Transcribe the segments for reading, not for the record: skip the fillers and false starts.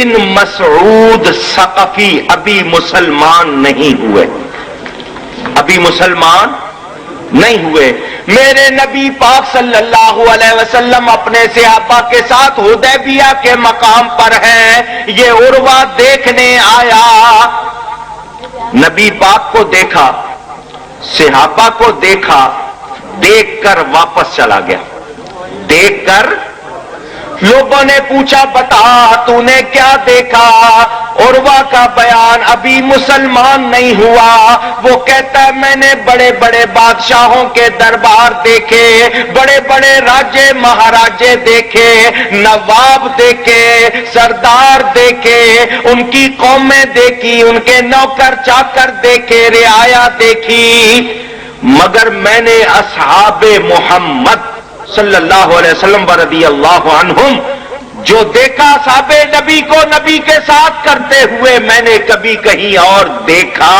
ان مسعود ثقفی ابھی مسلمان نہیں ہوئے، ابھی مسلمان نہیں ہوئے۔ میرے نبی پاک صلی اللہ علیہ وسلم اپنے صحابہ کے ساتھ حدیبیہ کے مقام پر ہیں، یہ عروہ دیکھنے آیا، نبی پاک کو دیکھا، صحابہ کو دیکھا، دیکھ کر واپس چلا گیا۔ دیکھ کر لوگوں نے پوچھا بتا تو نے کیا دیکھا؟ عروہ کا بیان، ابھی مسلمان نہیں ہوا۔ وہ کہتا ہے میں نے بڑے بڑے بادشاہوں کے دربار دیکھے، بڑے بڑے راجے مہاراجے دیکھے، نواب دیکھے، سردار دیکھے، ان کی قومیں دیکھی، ان کے نوکر چاکر دیکھے، رعایا دیکھی، مگر میں نے اصحاب محمد صلی اللہ علیہ وسلم ورضی اللہ عنہم جو دیکھا صحابہ نبی کو نبی کے ساتھ کرتے ہوئے میں نے کبھی کہیں اور دیکھا۔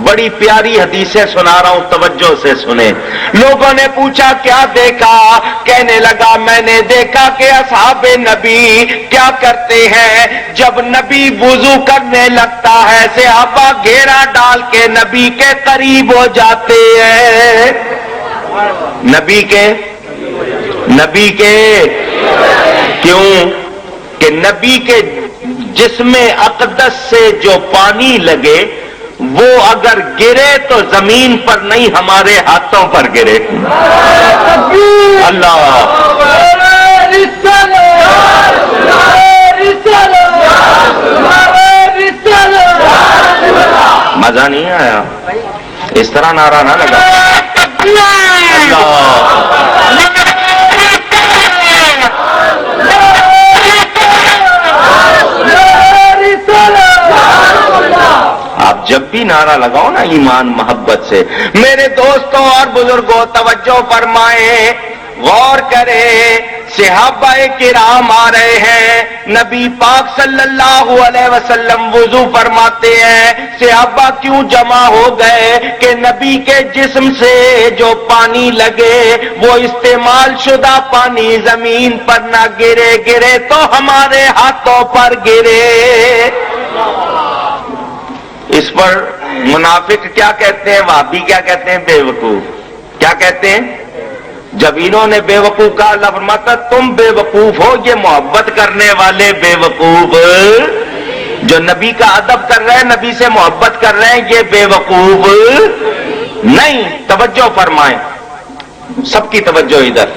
بڑی پیاری حدیثیں سنا رہا ہوں، توجہ سے سنیں۔ لوگوں نے پوچھا کیا دیکھا؟ کہنے لگا میں نے دیکھا کہ اصحاب نبی کیا کرتے ہیں، جب نبی وضو کرنے لگتا ہے صحابہ گھیرا ڈال کے نبی کے قریب ہو جاتے ہیں۔ نبی کے کیوں کہ نبی کے جسم اقدس سے جو پانی لگے وہ اگر گرے تو زمین پر نہیں ہمارے ہاتھوں پر گرے۔ اللہ مزہ نہیں آیا؟ اس طرح نعرہ نہ لگا۔ آپ جب بھی نعرہ لگاؤ نا ایمان محبت سے۔ میرے دوستوں اور بزرگوں توجہ فرمائیں، غور کریں، صحابہ کرام آ رہے ہیں، نبی پاک صلی اللہ علیہ وسلم وضو فرماتے ہیں، صحابہ کیوں جمع ہو گئے کہ نبی کے جسم سے جو پانی لگے وہ استعمال شدہ پانی زمین پر نہ گرے، گرے تو ہمارے ہاتھوں پر گرے۔ اس پر منافق کیا کہتے ہیں، وہابی کیا کہتے ہیں؟ بے وقوف۔ کیا کہتے ہیں؟ جب انہوں نے بے وقوف کہا، اللہ فرماتا تم بے وقوف ہو، یہ محبت کرنے والے بے وقوف، جو نبی کا ادب کر رہے ہیں، نبی سے محبت کر رہے ہیں، یہ بے وقوف نہیں۔ توجہ فرمائیں، سب کی توجہ ادھر۔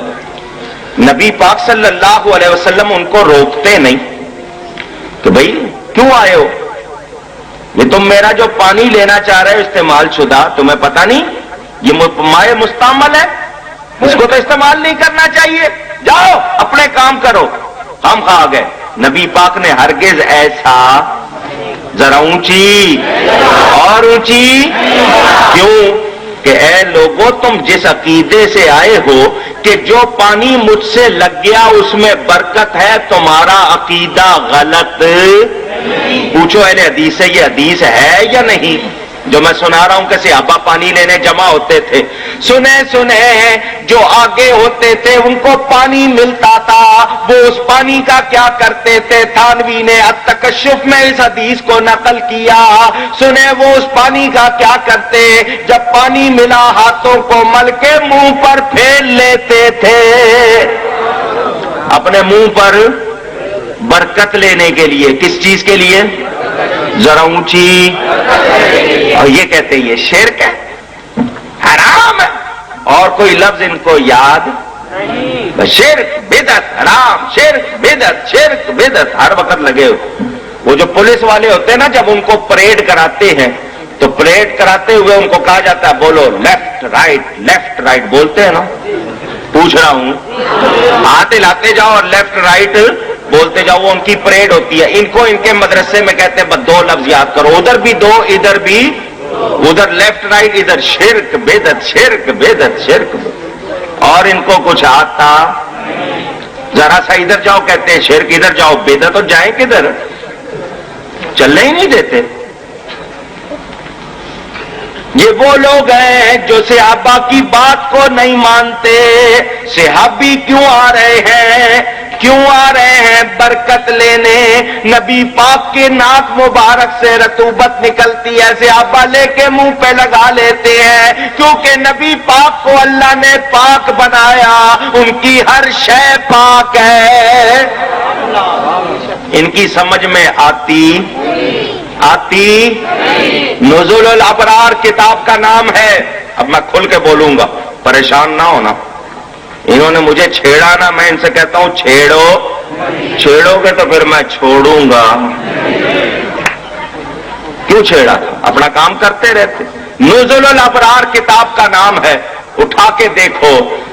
نبی پاک صلی اللہ علیہ وسلم ان کو روکتے نہیں کہ بھئی کیوں آئے ہو؟ یہ تم میرا جو پانی لینا چاہ رہے ہو استعمال شدہ، تمہیں پتہ نہیں یہ مائع مستعمل ہے، اس کو تو استعمال نہیں کرنا چاہیے، جاؤ اپنے کام کرو۔ ہم کھا گئے۔ نبی پاک نے ہرگز ایسا، ذرا اونچی اور اونچی، کیوں کہ اے لوگوں تم جس عقیدے سے آئے ہو کہ جو پانی مجھ سے لگ گیا اس میں برکت ہے، تمہارا عقیدہ غلط۔ پوچھو اہل حدیث سے یہ حدیث ہے یا نہیں؟ جو میں سنا رہا ہوں کہ صحابہ پانی لینے جمع ہوتے تھے، سنیں جو آگے ہوتے تھے ان کو پانی ملتا تھا، وہ اس پانی کا کیا کرتے تھے؟ تھانوی نے التکشف میں اس حدیث کو نقل کیا۔ سنیں وہ اس پانی کا کیا کرتے؟ جب پانی ملا ہاتھوں کو مل کے منہ پر پھیر لیتے تھے، اپنے منہ پر برکت لینے کے لیے۔ کس چیز کے لیے؟ ذرا اونچی۔ اور یہ کہتے ہیں یہ شرک ہے، حرام ہے، اور کوئی لفظ ان کو یاد نہیں۔ شرک بدعت حرام، شرک بدعت، شرک بدعت ہر وقت لگے ہو۔ وہ جو پولیس والے ہوتے ہیں نا، جب ان کو پریڈ کراتے ہیں تو پریڈ کراتے ہوئے ان کو کہا جاتا ہے بولو لیفٹ رائٹ بولتے ہیں نا، پوچھ رہا ہوں، ہاتھ ہلاتے جاؤ اور لیفٹ رائٹ بولتے جاؤ، وہ ان کی پریڈ ہوتی ہے۔ ان کو ان کے مدرسے میں کہتے ہیں بس دو لفظ یاد کرو، ادھر بھی دو ادھر بھی، ادھر لیفٹ رائٹ، ادھر شرک بدعت، شرک بدعت، شرک بدعت۔ اور ان کو کچھ آتا ذرا سا ادھر جاؤ کہتے ہیں شرک، ادھر جاؤ بدعت، تو جائیں کدھر؟ چلنے ہی نہیں دیتے۔ یہ وہ لوگ ہیں جو صحابہ کی بات کو نہیں مانتے۔ صحابی کیوں آ رہے ہیں؟ کیوں آ رہے ہیں برکت لینے؟ نبی پاک کے ناک مبارک سے رطوبت نکلتی ہے، صحابہ لے کے منہ پہ لگا لیتے ہیں، کیونکہ نبی پاک کو اللہ نے پاک بنایا، ان کی ہر شے پاک ہے۔ ان کی سمجھ میں آتی نزول الابرار کتاب کا نام ہے۔ اب میں کھل کے بولوں گا، پریشان نہ ہونا۔ انہوں نے مجھے چھیڑا نا، میں ان سے کہتا ہوں چھیڑو گے تو پھر میں چھوڑوں گا۔ کیوں چھیڑا؟ اپنا کام کرتے رہتے۔ نزول الابرار کتاب کا نام ہے، اٹھا کے دیکھو،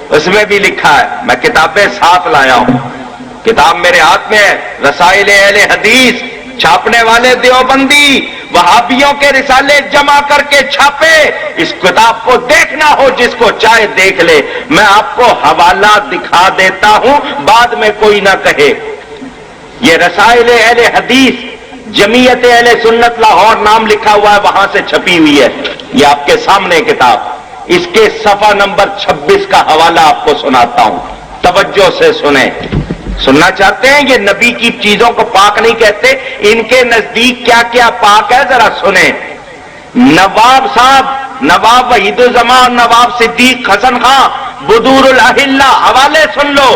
اس میں بھی لکھا ہے۔ میں کتابیں ساتھ لایا ہوں، کتاب میرے ہاتھ میں ہے، رسائل اہل حدیث، چھاپنے والے دیوبندی وہابیوں کے رسالے جمع کر کے چھاپے۔ اس کتاب کو دیکھنا ہو جس کو چاہے دیکھ لے، میں آپ کو حوالہ دکھا دیتا ہوں، بعد میں کوئی نہ کہے۔ یہ رسائل اہل حدیث، جمعیت اہل سنت لاہور نام لکھا ہوا ہے، وہاں سے چھپی ہوئی ہے۔ یہ آپ کے سامنے کتاب، اس کے صفحہ نمبر 26 کا حوالہ آپ کو سناتا ہوں، توجہ سے سنیں۔ سننا چاہتے ہیں؟ یہ نبی کی چیزوں کو پاک نہیں کہتے، ان کے نزدیک کیا کیا پاک ہے ذرا سنیں۔ نواب صاحب، نواب وحید الزمان، نواب صدیق حسن خان، بدور الاحلہ، حوالے سن لو۔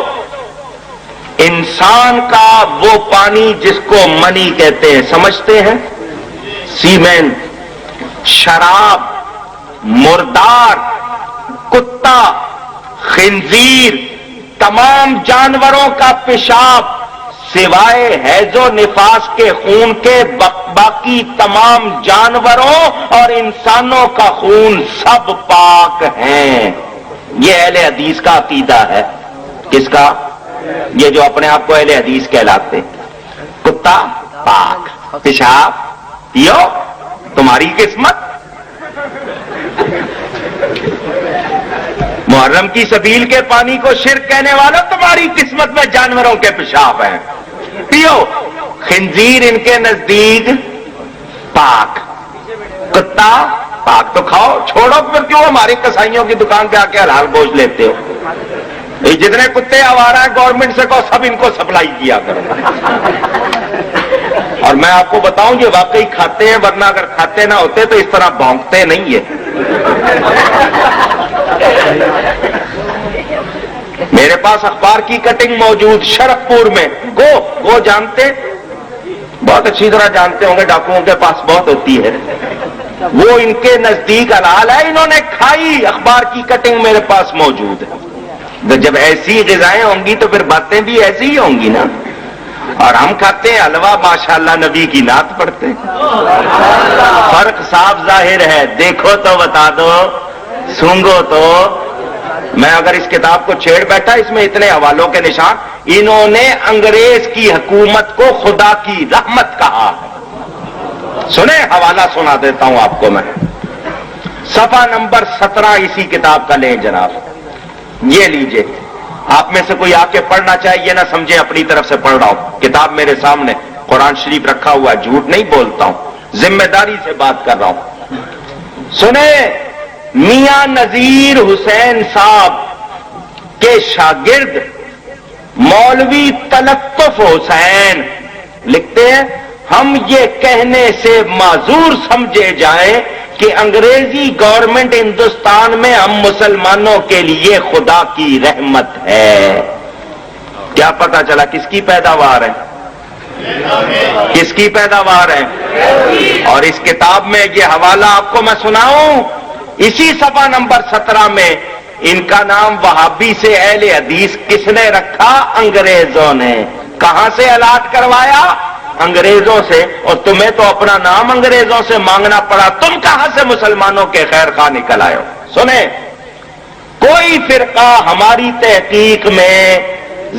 انسان کا وہ پانی جس کو منی کہتے ہیں، سمجھتے ہیں؟ سیمنٹ، شراب، مردار، کتا، خنزیر، تمام جانوروں کا پیشاب سوائے حیض و نفاس کے خون کے باقی تمام جانوروں اور انسانوں کا خون سب پاک ہیں۔ یہ اہل حدیث کا عقیدہ ہے۔ کس کا؟ یہ جو اپنے آپ کو اہل حدیث کہلاتے۔ کتا پاک، پیشاب پیو، تمہاری قسمت۔ محرم کی سبیل کے پانی کو شرک کہنے والوں، تمہاری قسمت میں جانوروں کے پیشاب ہیں، پیو۔ خنزیر ان کے نزدیک پاک، کتا پاک تو کھاؤ، چھوڑو پھر کیوں ہماری کسائیوں کی دکان پہ آ کے حلال گوشت لیتے ہو؟ یہ جتنے کتے آوارہ ہیں گورنمنٹ سے کہو سب ان کو سپلائی کیا کرو۔ اور میں آپ کو بتاؤں یہ واقعی کھاتے ہیں، ورنہ اگر کھاتے نہ ہوتے تو اس طرح بھونکتے نہیں ہے۔ میرے پاس اخبار کی کٹنگ موجود شرف پور میں، گو جانتے، بہت اچھی طرح جانتے ہوں گے، ڈاکوؤں کے پاس بہت ہوتی ہے، وہ ان کے نزدیک حلال ہے، انہوں نے کھائی، اخبار کی کٹنگ میرے پاس موجود ہے۔ جب ایسی غذائیں ہوں گی تو پھر باتیں بھی ایسی ہی ہوں گی نا۔ اور ہم کھاتے ہیں حلوہ، ماشاءاللہ نبی کی نعت پڑھتے ہیں۔ فرق صاف ظاہر ہے، دیکھو تو بتا دو، سونگو تو۔ میں اگر اس کتاب کو چھیڑ بیٹھا، اس میں اتنے حوالوں کے نشان، انہوں نے انگریز کی حکومت کو خدا کی رحمت کہا ہے۔ سنیں، حوالہ سنا دیتا ہوں آپ کو میں، صفحہ نمبر 17 اسی کتاب کا لیں جناب، یہ لیجئے۔ آپ میں سے کوئی آ کے پڑھنا چاہیے نہ سمجھے اپنی طرف سے پڑھ رہا ہوں، کتاب میرے سامنے، قرآن شریف رکھا ہوا ہے، جھوٹ نہیں بولتا ہوں، ذمہ داری سے بات کر رہا ہوں۔ سنیں، میاں نذیر حسین صاحب کے شاگرد مولوی تلطف حسین لکھتے ہیں، ہم یہ کہنے سے معذور سمجھے جائیں کہ انگریزی گورنمنٹ ہندوستان میں ہم مسلمانوں کے لیے خدا کی رحمت ہے۔ کیا پتا چلا کس کی پیداوار ہے؟ کس کی پیداوار ہے؟ اور اس کتاب میں یہ حوالہ آپ کو میں سناؤں، اسی صفحہ نمبر 17 میں ان کا نام وہابی سے اہل حدیث کس نے رکھا؟ انگریزوں نے۔ کہاں سے الاٹ کروایا؟ انگریزوں سے۔ اور تمہیں تو اپنا نام انگریزوں سے مانگنا پڑا، تم کہاں سے مسلمانوں کے خیر خواہ نکل آئے ہو؟ سنیں، کوئی فرقہ ہماری تحقیق میں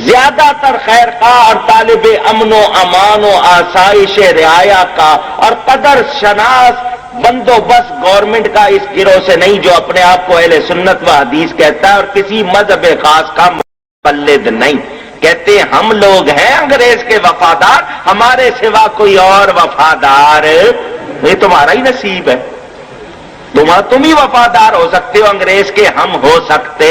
زیادہ تر خیر خواہ اور طالب امن و امان و آسائش رعایا کا اور قدر شناس بندوبست گورنمنٹ کا اس گروہ سے نہیں جو اپنے آپ کو اہل سنت و حدیث کہتا ہے، اور کسی مذہب خاص کا مقلد نہیں۔ کہتے ہیں ہم لوگ ہیں انگریز کے وفادار، ہمارے سوا کوئی اور وفادار، یہ تمہارا ہی نصیب ہے، تم ہی وفادار ہو سکتے ہو انگریز کے، ہم ہو سکتے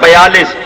42,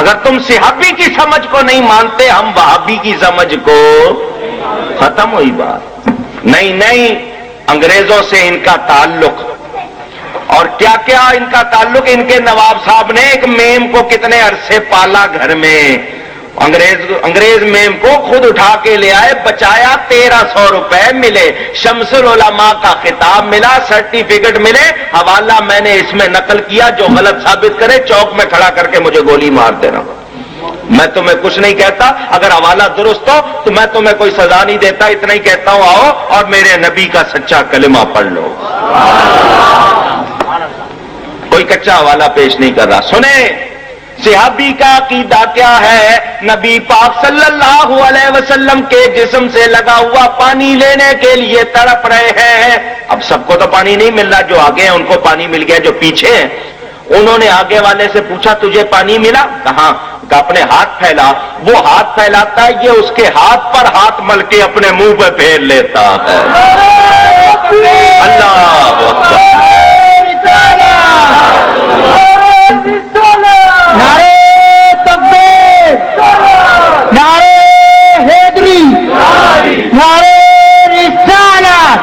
اگر تم صحابی کی سمجھ کو نہیں مانتے، ہم وہابی کی سمجھ کو، ختم ہوئی بات. نہیں، انگریزوں سے ان کا تعلق، اور کیا کیا ان کا تعلق. ان کے نواب صاحب نے ایک میم کو کتنے عرصے پالا گھر میں. انگریز میم کو خود اٹھا کے لے آئے، بچایا، 1300 روپے ملے، شمس العلماء کا خطاب ملا، سرٹیفکیٹ ملے. حوالہ میں نے اس میں نقل کیا، جو غلط ثابت کرے چوک میں کھڑا کر کے مجھے گولی مار دینا. میں تمہیں کچھ نہیں کہتا، اگر حوالہ درست ہو تو میں تمہیں کوئی سزا نہیں دیتا، اتنا ہی کہتا ہوں آؤ اور میرے نبی کا سچا کلمہ پڑھ لو. کوئی کچا حوالہ پیش نہیں کر رہا. سنیں صحابی کا عقیدہ کیا ہے. نبی پاک صلی اللہ علیہ وسلم کے جسم سے لگا ہوا پانی لینے کے لیے تڑپ رہے ہیں. اب سب کو تو پانی نہیں مل رہا، جو آگے ہیں ان کو پانی مل گیا، جو پیچھے ہیں انہوں نے آگے والے سے پوچھا تجھے پانی ملا؟ کہاں؟ کہ اپنے ہاتھ پھیلا. وہ ہاتھ پھیلاتا ہے، یہ اس کے ہاتھ پر ہاتھ مل کے اپنے منہ پہ پھیر لیتا ہے. اللہ اکبر. نعرے تکبیر، نعرے حیدری، نعرے رسالت.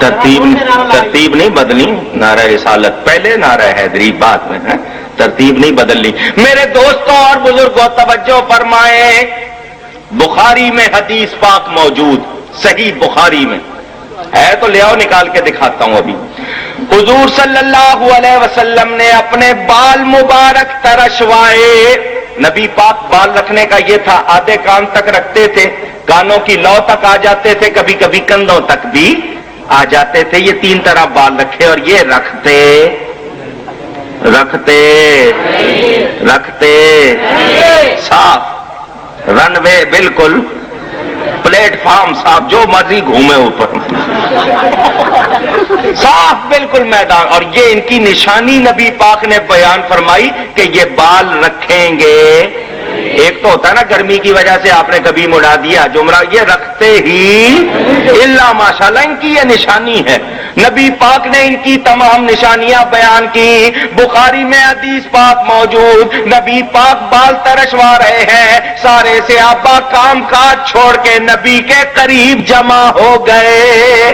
ترتیب نہیں بدلی. نعرہ رسالت پہلے، نعرہ حیدری بعد میں ہے، ترتیب نہیں بدلی. میرے دوستوں اور بزرگوں توجہ فرمائیں، بخاری میں حدیث پاک موجود، صحیح بخاری میں ہے تو لے آؤ، نکال کے دکھاتا ہوں. ابھی حضور صلی اللہ علیہ وسلم نے اپنے بال مبارک ترشوائے. نبی پاک بال رکھنے کا یہ تھا، آدھے کان تک رکھتے تھے، کانوں کی لو تک آ جاتے تھے، کبھی کبھی کندھوں تک بھی آ جاتے تھے. یہ 3 طرح بال رکھے، اور یہ رکھتے صاف رن وے، بالکل پلیٹ فارم صاف، جو مرضی گھومے اوپر صاف بالکل میدان. اور یہ ان کی نشانی نبی پاک نے بیان فرمائی کہ یہ بال رکھیں گے. ایک تو ہوتا ہے نا گرمی کی وجہ سے آپ نے کبھی مڑا دیا جمرہ، یہ رکھتے ہی اللہ ماشاءاللہ ان کی یہ نشانی ہے. نبی پاک نے ان کی تمام نشانیاں بیان کی. بخاری میں حدیث پاک موجود، نبی پاک بال ترشوا رہے ہیں، سارے صحابہ کام کاج چھوڑ کے نبی کے قریب جمع ہو گئے.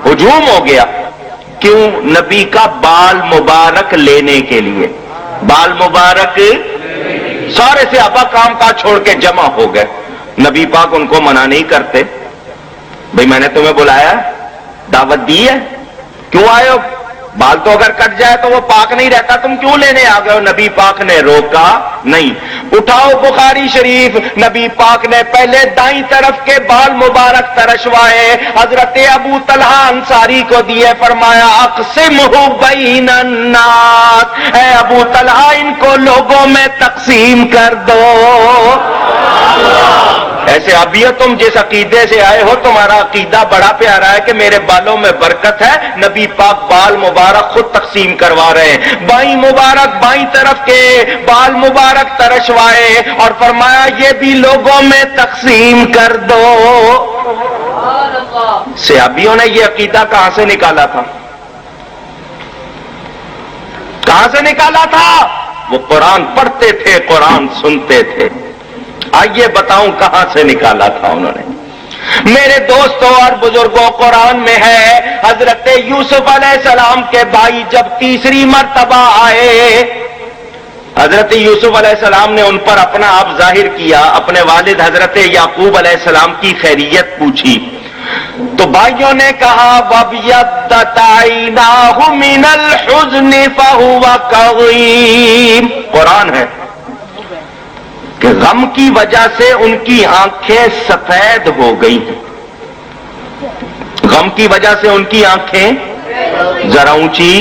ہجوم ہو گیا. کیوں؟ نبی کا بال مبارک لینے کے لیے. بال مبارک، سارے صحابہ کام کاج چھوڑ کے جمع ہو گئے. نبی پاک ان کو منع نہیں کرتے. بھئی میں نے تمہیں بلایا، دعوت دی ہے، کیوں آئے ہو؟ بال تو اگر کٹ جائے تو وہ پاک نہیں رہتا، تم کیوں لینے آ گئے ہو؟ نبی پاک نے روکا نہیں. اٹھاؤ بخاری شریف، نبی پاک نے پہلے دائیں طرف کے بال مبارک ترشوائے، حضرت ابو طلحہ انصاری کو دیے، فرمایا اقسمہ بین الناس، اے ابو طلحہ ان کو لوگوں میں تقسیم کر دو. ایسے ابھی تم جس عقیدے سے آئے ہو، تمہارا عقیدہ بڑا پیارا ہے کہ میرے بالوں میں برکت ہے. نبی پاک بال مبارک خود تقسیم کروا رہے ہیں. بائیں مبارک، بائیں طرف کے بال مبارک ترشوائے اور فرمایا یہ بھی لوگوں میں تقسیم کر دو. صحابیوں نے یہ عقیدہ کہاں سے نکالا تھا؟ کہاں سے نکالا تھا؟ وہ قرآن پڑھتے تھے، قرآن سنتے تھے. آئیے بتاؤں کہاں سے نکالا تھا انہوں نے. میرے دوستوں اور بزرگوں، قرآن میں ہے حضرت یوسف علیہ السلام کے بھائی جب تیسری مرتبہ آئے، حضرت یوسف علیہ السلام نے ان پر اپنا آپ ظاہر کیا، اپنے والد حضرت یعقوب علیہ السلام کی خیریت پوچھی تو بھائیوں نے کہا وَابْيَضَّتْ عَيْنَاهُ مِنَ الْحُزْنِ فَهُوَ كَظِيمٌ. قرآن ہے کہ غم کی وجہ سے ان کی آنکھیں سفید ہو گئی ہیں. غم کی وجہ سے ان کی آنکھیں ذرا اونچی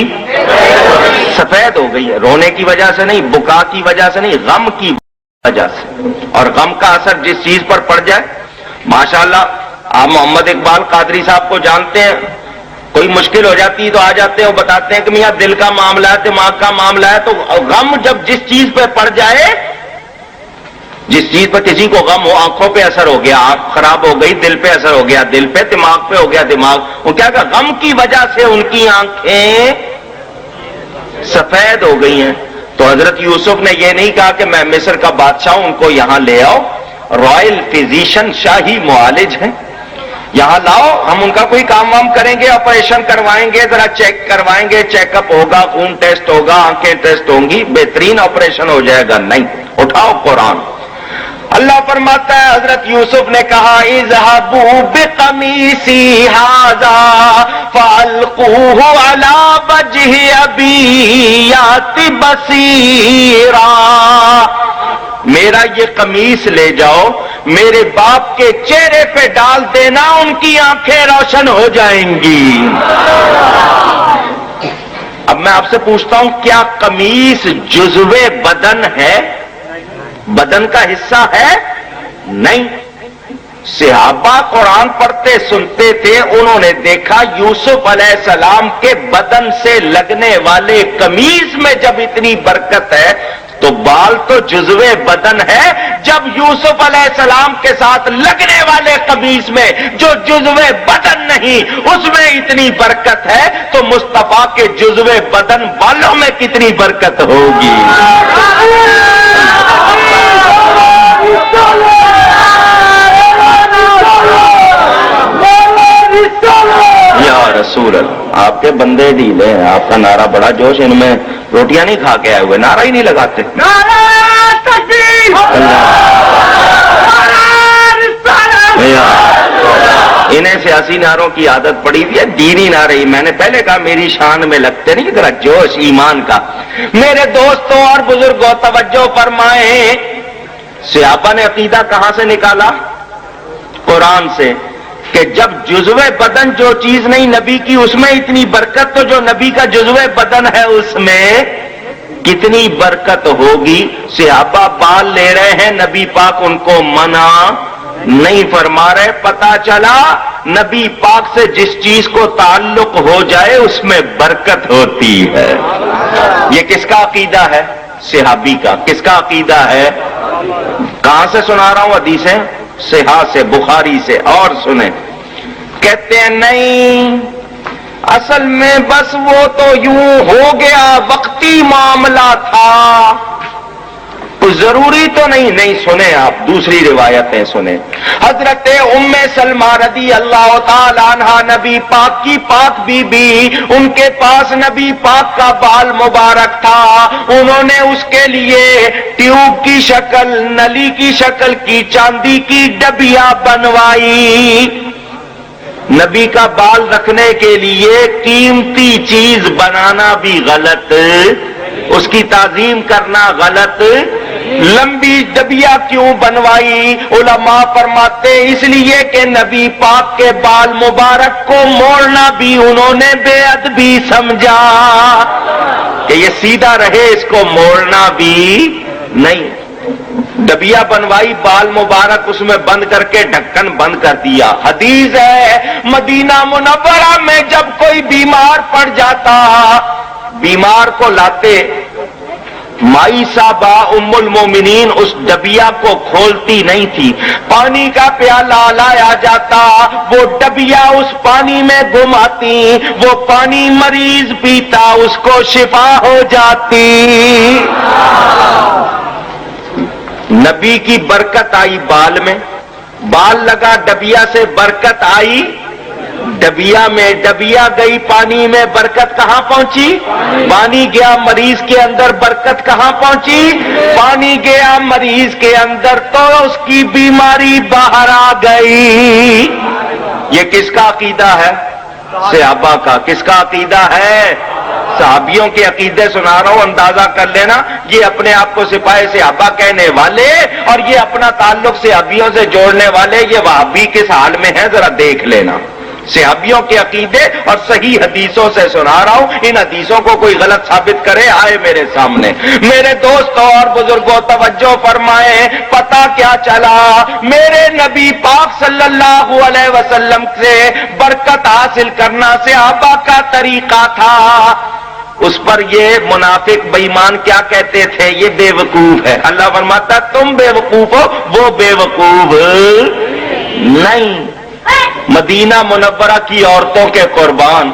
سفید ہو گئی ہے. رونے کی وجہ سے نہیں، بکا کی وجہ سے نہیں، غم کی وجہ سے. اور غم کا اثر جس چیز پر پڑ جائے، ماشاءاللہ آپ محمد اقبال قادری صاحب کو جانتے ہیں، کوئی مشکل ہو جاتی ہے تو آ جاتے ہیں، وہ بتاتے ہیں کہ میاں دل کا معاملہ ہے، دماغ کا معاملہ ہے. تو غم جب جس چیز پہ پڑ جائے، جس چیز پر کسی کو غم ہو، آنکھوں پہ اثر ہو گیا، آنکھ خراب ہو گئی، دل پہ اثر ہو گیا، دل پہ، دماغ پہ ہو گیا، دماغ، وہ کیا کہ غم کی وجہ سے ان کی آنکھیں سفید ہو گئی ہیں. تو حضرت یوسف نے یہ نہیں کہا کہ میں مصر کا بادشاہ ہوں، ان کو یہاں لے آؤ، رائل فزیشین شاہی معالج ہیں، یہاں لاؤ، ہم ان کا کوئی کام وام کریں گے، آپریشن کروائیں گے، ذرا چیک کروائیں گے، چیک اپ ہوگا، خون ٹیسٹ ہوگا، آنکھیں ٹیسٹ ہوں گی، بہترین آپریشن ہو جائے گا۔ نہیں، اٹھاؤ قرآن۔ اللہ فرماتا ہے حضرت یوسف نے کہا اذهبوا بقمیصی ھذا فالقوه علی وجه ابی یأت بصیرا، میرا یہ قمیص لے جاؤ، میرے باپ کے چہرے پہ ڈال دینا، ان کی آنکھیں روشن ہو جائیں گی۔ اب میں آپ سے پوچھتا ہوں، کیا قمیص جزو بدن ہے؟ بدن کا حصہ ہے؟ نہیں۔ صحابہ قرآن پڑھتے سنتے تھے، انہوں نے دیکھا یوسف علیہ السلام کے بدن سے لگنے والے قمیص میں جب اتنی برکت ہے تو بال تو جزو بدن ہے، جب یوسف علیہ السلام کے ساتھ لگنے والے قمیص میں جو جزو بدن نہیں اس میں اتنی برکت ہے، تو مصطفیٰ کے جزو بدن بالوں میں کتنی برکت ہوگی؟ یا رسول اللہ، آپ کے بندے ڈھیلے ہیں، آپ کا نعرہ بڑا جوش، ان میں روٹیاں نہیں کھا کے آئے ہوئے، نعرہ ہی نہیں لگاتے۔ انہیں سیاسی نعروں کی عادت پڑی ہوئی ہے، دینی نعرے ہی، میں نے پہلے کہا میری شان میں لگتے نہیں، ذرا جوش ایمان کا۔ میرے دوستوں اور بزرگوں توجہ فرمائیں، صحابہ نے عقیدہ کہاں سے نکالا؟ قرآن سے، کہ جب جزو بدن جو چیز نہیں نبی کی اس میں اتنی برکت، تو جو نبی کا جزو بدن ہے اس میں کتنی برکت ہوگی؟ صحابہ بال لے رہے ہیں، نبی پاک ان کو منع نہیں فرما رہے۔ پتا چلا نبی پاک سے جس چیز کو تعلق ہو جائے اس میں برکت ہوتی ہے۔ یہ کس کا عقیدہ ہے؟ صحابی کا۔ کس کا عقیدہ ہے؟ کہاں سے سنا رہا ہوں؟ حدیثیں صحیح سے، بخاری سے۔ اور سنیں، کہتے ہیں نہیں، اصل میں بس وہ تو یوں ہو گیا، وقتی معاملہ تھا، کچھ ضروری تو نہیں۔ سنیں آپ دوسری روایتیں سنیں۔ حضرت ام سلمہ رضی اللہ تعالی عنہا نبی پاک کی پاک بی بی، ان کے پاس نبی پاک کا بال مبارک تھا، انہوں نے اس کے لیے ٹیوب کی شکل، نلی کی شکل کی چاندی کی ڈبیا بنوائی۔ نبی کا بال رکھنے کے لیے قیمتی چیز بنانا بھی غلط، اس کی تعظیم کرنا غلط۔ لمبی ڈبیا کیوں بنوائی؟ علماء فرماتے اس لیے کہ نبی پاک کے بال مبارک کو موڑنا بھی انہوں نے بے ادبی سمجھا، کہ یہ سیدھا رہے، اس کو موڑنا بھی نہیں۔ ڈبیا بنوائی، بال مبارک اس میں بند کر کے ڈھکن بند کر دیا۔ حدیث ہے مدینہ منورہ میں جب کوئی بیمار پڑ جاتا، بیمار کو لاتے، مائی صاحبہ ام المومنین اس ڈبیا کو کھولتی نہیں تھی، پانی کا پیالہ لایا جاتا، وہ ڈبیا اس پانی میں گھماتی، وہ پانی مریض پیتا، اس کو شفا ہو جاتی۔ نبی کی برکت آئی بال میں، بال لگا ڈبیا سے، برکت آئی ڈبیا میں، ڈبیا گئی پانی میں، برکت کہاں پہنچی؟ پانی گیا مریض کے اندر، برکت کہاں پہنچی؟ پانی گیا مریض کے اندر، تو اس کی بیماری باہر آ گئی۔ یہ کس کا عقیدہ ہے؟ صحابہ کا۔ کس کا عقیدہ ہے؟ صحابیوں کے عقیدے سنا رہا ہوں، اندازہ کر لینا، یہ اپنے آپ کو سپاہی صحابہ کہنے والے اور یہ اپنا تعلق صحابیوں سے جوڑنے والے، یہ وہابی کس حال میں ہے ذرا دیکھ لینا۔ صحابیوں کے عقیدے اور صحیح حدیثوں سے سنا رہا ہوں، ان حدیثوں کو کوئی غلط ثابت کرے آئے میرے سامنے۔ میرے دوستوں اور بزرگوں توجہ فرمائیں، پتہ کیا چلا؟ میرے نبی پاک صلی اللہ علیہ وسلم سے برکت حاصل کرنا صحابہ کا طریقہ تھا۔ اس پر یہ منافق بے ایمان کیا کہتے تھے؟ یہ بے وقوف ہے۔ اللہ فرماتا تم بے وقوف ہو، وہ بے وقوف نہیں۔ مدینہ منورہ کی عورتوں کے قربان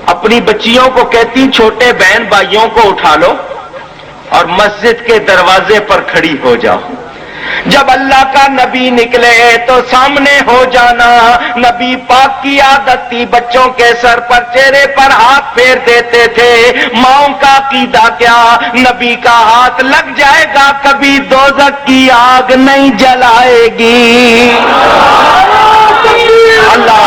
اپنی بچیوں کو کہتی چھوٹے بہن بھائیوں کو اٹھا لو، اور مسجد کے دروازے پر کھڑی ہو جاؤ. جب اللہ کا نبی نکلے تو سامنے ہو جانا. نبی پاک کی عادت تھی بچوں کے سر پر چہرے پر ہاتھ پھیر دیتے تھے. ماؤں کا عقیدہ کیا, نبی کا ہاتھ لگ جائے گا کبھی دوزخ کی آگ نہیں جلائے گی. اللہ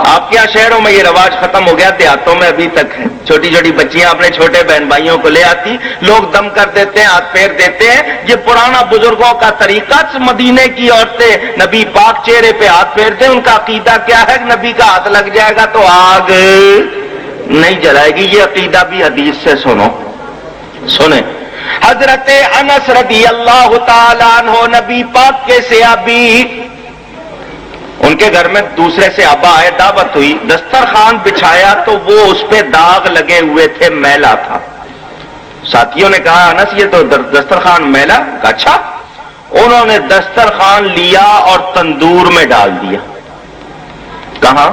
آپ کیا شہروں میں یہ رواج ختم ہو گیا, دیہاتوں میں ابھی تک ہے. چھوٹی چھوٹی بچیاں اپنے چھوٹے بہن بھائیوں کو لے آتی, لوگ دم کر دیتے ہیں, ہاتھ پھیر دیتے ہیں. یہ پرانا بزرگوں کا طریقہ. مدینے کی عورتیں نبی پاک چہرے پہ ہاتھ پھیرتے ہیں. ان کا عقیدہ کیا ہے, نبی کا ہاتھ لگ جائے گا تو آگ نہیں جلائے گی. یہ عقیدہ بھی حدیث سے سنیں. حضرت انس رضی اللہ تعالیٰ عنہ نبی پاک کے صحابی, ان کے گھر میں دوسرے صحابہ آئے, دعوت ہوئی, دسترخوان بچھایا تو وہ اس پہ داغ لگے ہوئے تھے, میلا تھا. ساتھیوں نے کہا انس یہ تو دسترخوان میلا. اچھا. انہوں نے دسترخوان لیا اور تندور میں ڈال دیا. کہاں؟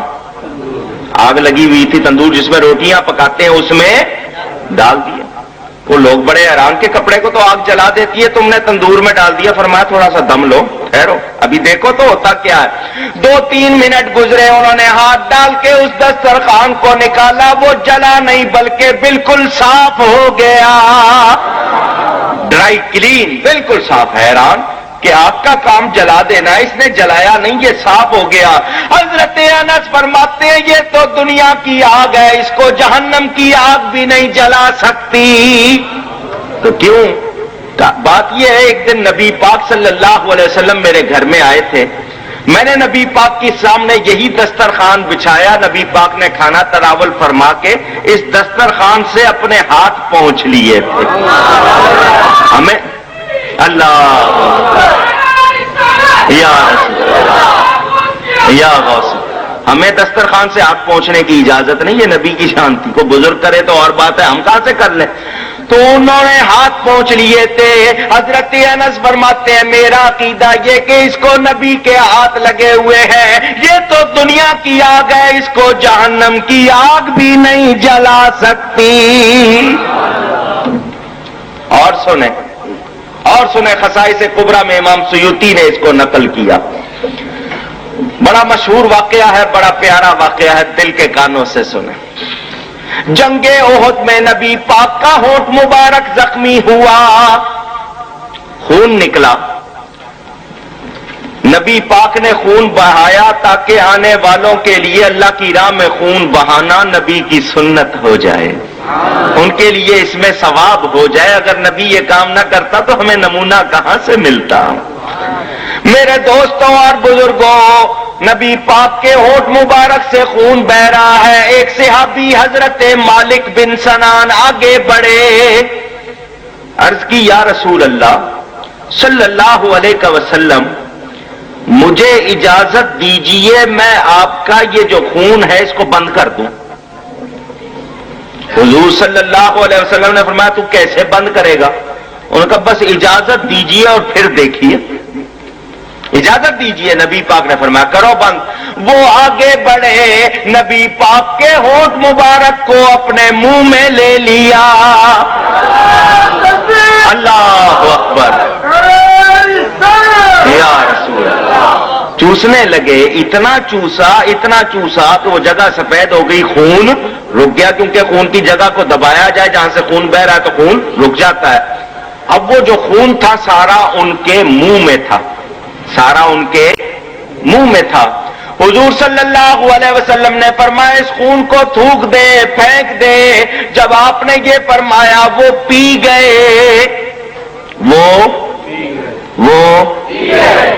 آگ لگی ہوئی تھی, تندور جس میں روٹیاں پکاتے ہیں اس میں ڈال دیا. وہ لوگ بڑے حیران کے کپڑے کو تو آگ جلا دیتی ہے, تم نے تندور میں ڈال دیا. فرمایا تھوڑا سا دم لو, ٹھہرو, ابھی دیکھو تو ہوتا کیا ہے. 2-3 منٹ گزرے, انہوں نے ہاتھ ڈال کے اس دسترخوان کو نکالا, وہ جلا نہیں بلکہ بالکل صاف ہو گیا, ڈرائی کلین, بالکل صاف. حیران کہ آگ کا کام جلا دینا, اس نے جلایا نہیں, یہ صاف ہو گیا. حضرت انس فرماتے ہیں یہ تو دنیا کی آگ ہے, اس کو جہنم کی آگ بھی نہیں جلا سکتی. تو کیوں؟ بات یہ ہے, ایک دن نبی پاک صلی اللہ علیہ وسلم میرے گھر میں آئے تھے. میں نے نبی پاک کے سامنے یہی دسترخوان بچھایا. نبی پاک نے کھانا تناول فرما کے اس دسترخوان سے اپنے ہاتھ پہنچ لیے تھے. ہمیں اللہ یا غوث, ہمیں دسترخوان سے ہاتھ پہنچنے کی اجازت نہیں, یہ نبی کی شان تھی. کو بزرگ کرے تو اور بات ہے, ہم کہاں سے کر لیں. تو انہوں نے ہاتھ پہنچ لیے تھے. حضرت انس فرماتے ہیں میرا عقیدہ یہ کہ اس کو نبی کے ہاتھ لگے ہوئے ہیں, یہ تو دنیا کی آگ ہے, اس کو جہنم کی آگ بھی نہیں جلا سکتی. اور سنیں خصائص کبریٰ میں امام سیوطی نے اس کو نقل کیا. بڑا مشہور واقعہ ہے, بڑا پیارا واقعہ ہے, دل کے کانوں سے سنیں. جنگ احد میں نبی پاک کا ہونٹ مبارک زخمی ہوا, خون نکلا. نبی پاک نے خون بہایا تاکہ آنے والوں کے لیے اللہ کی راہ میں خون بہانا نبی کی سنت ہو جائے, ان کے لیے اس میں ثواب ہو جائے. اگر نبی یہ کام نہ کرتا تو ہمیں نمونہ کہاں سے ملتا. میرے دوستوں اور بزرگوں, نبی پاک کے ہونٹ مبارک سے خون بہ رہا ہے. ایک صحابی حضرت مالک بن سنان آگے بڑھے, عرض کی یا رسول اللہ صلی اللہ علیہ وسلم مجھے اجازت دیجئے میں آپ کا یہ جو خون ہے اس کو بند کر دوں. حضور صلی اللہ علیہ وسلم نے فرمایا تو کیسے بند کرے گا؟ انہوں نے کہا بس اجازت دیجئے اور پھر دیکھیے, اجازت دیجئے. نبی پاک نے فرمایا کرو بند. وہ آگے بڑھے, نبی پاک کے ہونٹ مبارک کو اپنے منہ میں لے لیا. اللہ اکبر, یا رسول اللہ. چوسنے لگے, اتنا چوسا کہ وہ جگہ سفید ہو گئی, خون رک گیا, کیونکہ خون کی جگہ کو دبایا جائے جہاں سے خون بہ رہا ہے تو خون رک جاتا ہے. اب وہ جو خون تھا سارا ان کے منہ میں تھا, سارا ان کے منہ میں تھا. حضور صلی اللہ علیہ وسلم نے فرمایا اس خون کو تھوک دے, پھینک دے. جب آپ نے یہ فرمایا وہ پی گئے, وہ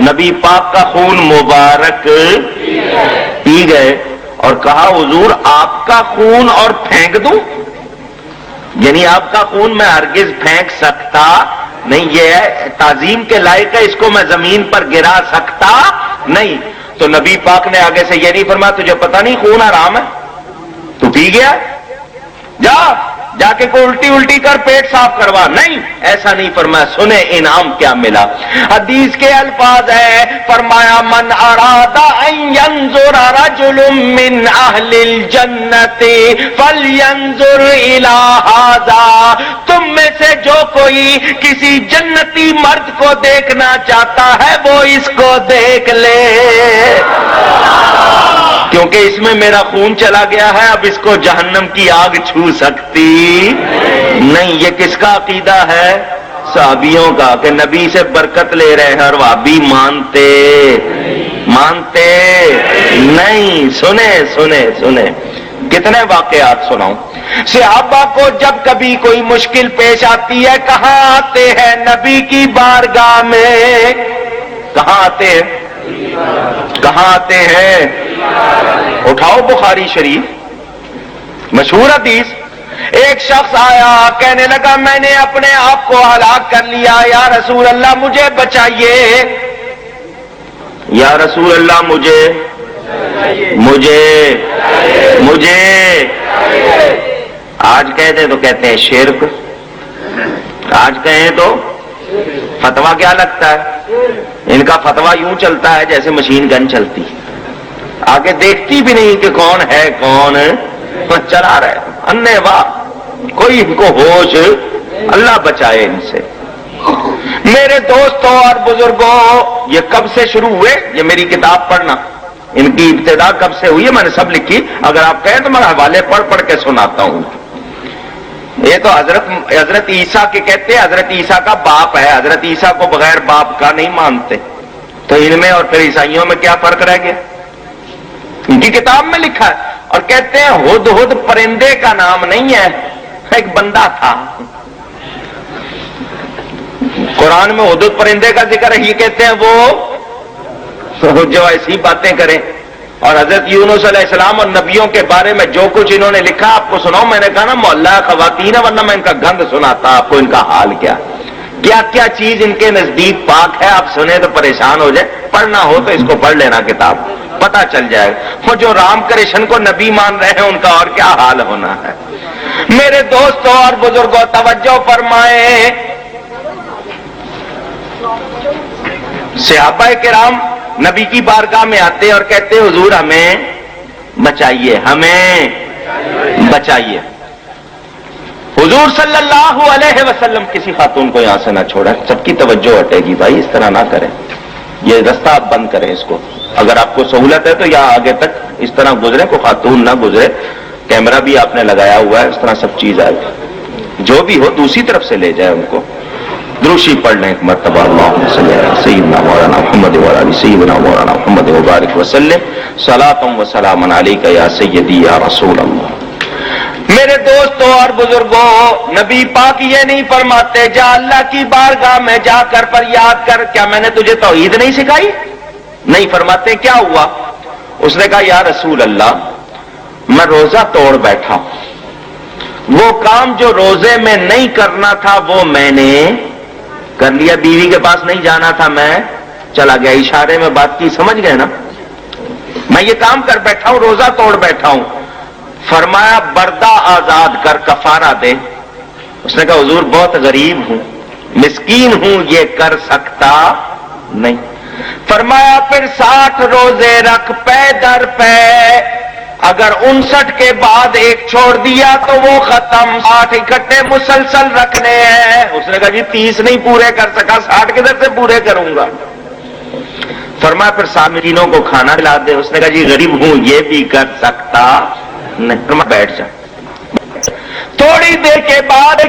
نبی پاک کا خون مبارک پی گئے اور کہا حضور آپ کا خون اور پھینک دوں؟ یعنی آپ کا خون میں ہرگز پھینک سکتا نہیں, یہ ہے تعظیم کے لائق ہے, اس کو میں زمین پر گرا سکتا نہیں. تو نبی پاک نے آگے سے یہ نہیں فرمایا تجھے پتہ نہیں خون حرام ہے, تو پی گیا, جا جا کے کوئی الٹی الٹی کر پیٹ صاف کروا، نہیں، ایسا نہیں فرمایا۔ سنیں انعام کیا ملا۔ حدیث کے الفاظ ہے، فرمایا من اراد ان ينظر رجل من اہل الجنت فلینظر الی ھذا، تم میں سے جو کوئی کسی جنتی مرد کو دیکھنا چاہتا ہے وہ اس کو دیکھ لے، کیونکہ اس میں میرا خون چلا گیا ہے، اب اس کو جہنم کی آگ چھو سکتی نہیں۔ یہ کس کا عقیدہ ہے؟ صحابیوں کا، کہ نبی سے برکت لے رہے ہیں اور وہابی مانتے نہیں۔ سنیں کتنے واقعات سناؤں۔ صحابہ کو جب کبھی کوئی مشکل پیش آتی ہے کہاں آتے ہیں؟ نبی کی بارگاہ میں۔ کہاں آتے ہیں؟ کہاں آتے ہیں؟ اٹھاؤ بخاری شریف، مشہور حدیث۔ ایک شخص آیا کہنے لگا میں نے اپنے آپ کو ہلاک کر لیا، یا رسول اللہ مجھے بچائیے، یا رسول اللہ مجھے آج کہہ دیں تو کہتے ہیں شرک، آج کہیں تو فتوا کیا لگتا ہے؟ ان کا فتوا یوں چلتا ہے جیسے مشین گن چلتی، آگے دیکھتی بھی نہیں کہ کون ہے کون چلا رہے، انے واہ، کوئی ان کو ہوش، اللہ بچائے ان سے۔ میرے دوستوں اور بزرگوں، یہ کب سے شروع ہوئے؟ یہ میری کتاب پڑھنا، ان کی ابتدا کب سے ہوئی ہے میں نے سب لکھی، اگر آپ کہیں تو میں حوالے پڑھ کے سناتا ہوں۔ یہ تو حضرت عیسیٰ کے کہتے ہیں، حضرت عیسیٰ کا باپ ہے، حضرت عیسیٰ کو بغیر باپ کا نہیں مانتے، تو ان میں اور پھر عیسائیوں میں کیا فرق رہ گیا؟ ان کی کتاب میں لکھا ہے، اور کہتے ہیں ہد ہد پرندے کا نام نہیں ہے، ایک بندہ تھا۔ قرآن میں ہد ہد پرندے کا ذکر ہے، یہ کہتے ہیں وہ جو ایسی باتیں کریں۔ اور حضرت یونس علیہ السلام اور نبیوں کے بارے میں جو کچھ انہوں نے لکھا آپ کو سناؤ، میں نے کہا نا محلہ خواتین ہے، ورنہ میں ان کا گند سناتا آپ کو، ان کا حال کیا کیا چیز ان کے نزدیک پاک ہے، آپ سنیں تو پریشان ہو جائے۔ پڑھنا ہو تو اس کو پڑھ لینا کتاب، پتہ چل جائے گا۔ وہ جو رام کرشن کو نبی مان رہے ہیں ان کا اور کیا حال ہونا ہے۔ میرے دوستوں اور بزرگوں توجہ فرمائیں، صحابہ کرام نبی کی بارگاہ میں آتے اور کہتے حضور ہمیں بچائیے، ہمیں بچائیے۔ حضور صلی اللہ علیہ وسلم کسی خاتون کو یہاں سے نہ چھوڑیں، سب کی توجہ ہٹے گی، بھائی اس طرح نہ کریں، یہ رستہ آپ بند کریں اس کو۔ اگر آپ کو سہولت ہے تو یہاں آگے تک اس طرح گزرے، کوئی خاتون نہ گزرے، کیمرہ بھی آپ نے لگایا ہوا ہے، اس طرح سب چیز آئے گی، جو بھی ہو دوسری طرف سے لے جائے ان کو۔ دروشی پڑھ لیں ایک مرتبہ، اللہم صلی علی سیدنا مولانا محمد وعلی آل سیدنا مولانا محمد وبارک وسلم، صلاۃ و سلام علیک یا سیدی یا رسول اللہ۔ میرے دوستوں اور بزرگوں، نبی پاک یہ نہیں فرماتے جا اللہ کی بارگاہ میں جا کر فریاد کر، کیا میں نے تجھے توحید نہیں سکھائی؟ نہیں فرماتے کیا ہوا؟ اس نے کہا یا رسول اللہ میں روزہ توڑ بیٹھا، وہ کام جو روزے میں نہیں کرنا تھا وہ میں نے کر لیا، بیوی کے پاس نہیں جانا تھا میں چلا گیا، اشارے میں بات کی، سمجھ گئے نا؟ میں یہ کام کر بیٹھا ہوں، روزہ توڑ بیٹھا ہوں۔ فرمایا بردہ آزاد کر، کفارہ دے۔ اس نے کہا حضور بہت غریب ہوں، مسکین ہوں، یہ کر سکتا نہیں۔ فرمایا پھر 60 روزے رکھ پے در پے، اگر 59 کے بعد ایک چھوڑ دیا تو وہ ختم، 60 اکٹھے مسلسل رکھنے ہیں۔ اس نے کہا جی 30 نہیں پورے کر سکا، 60 کدھر سے پورے کروں گا؟ فرمایا پھر سامعینوں کو کھانا کھلا دے۔ اس نے کہا جی غریب ہوں، یہ بھی کر سکتا نہیں۔ فرمایا بیٹھ جا۔ تھوڑی دیر کے بعد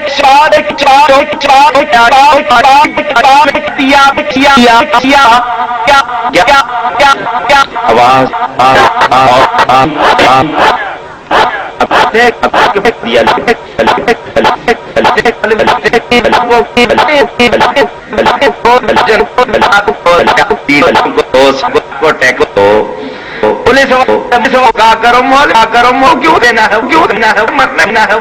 آواز پولیس کرو کیوں دینا ہے، کیوں دینا ہے، مرنا ہے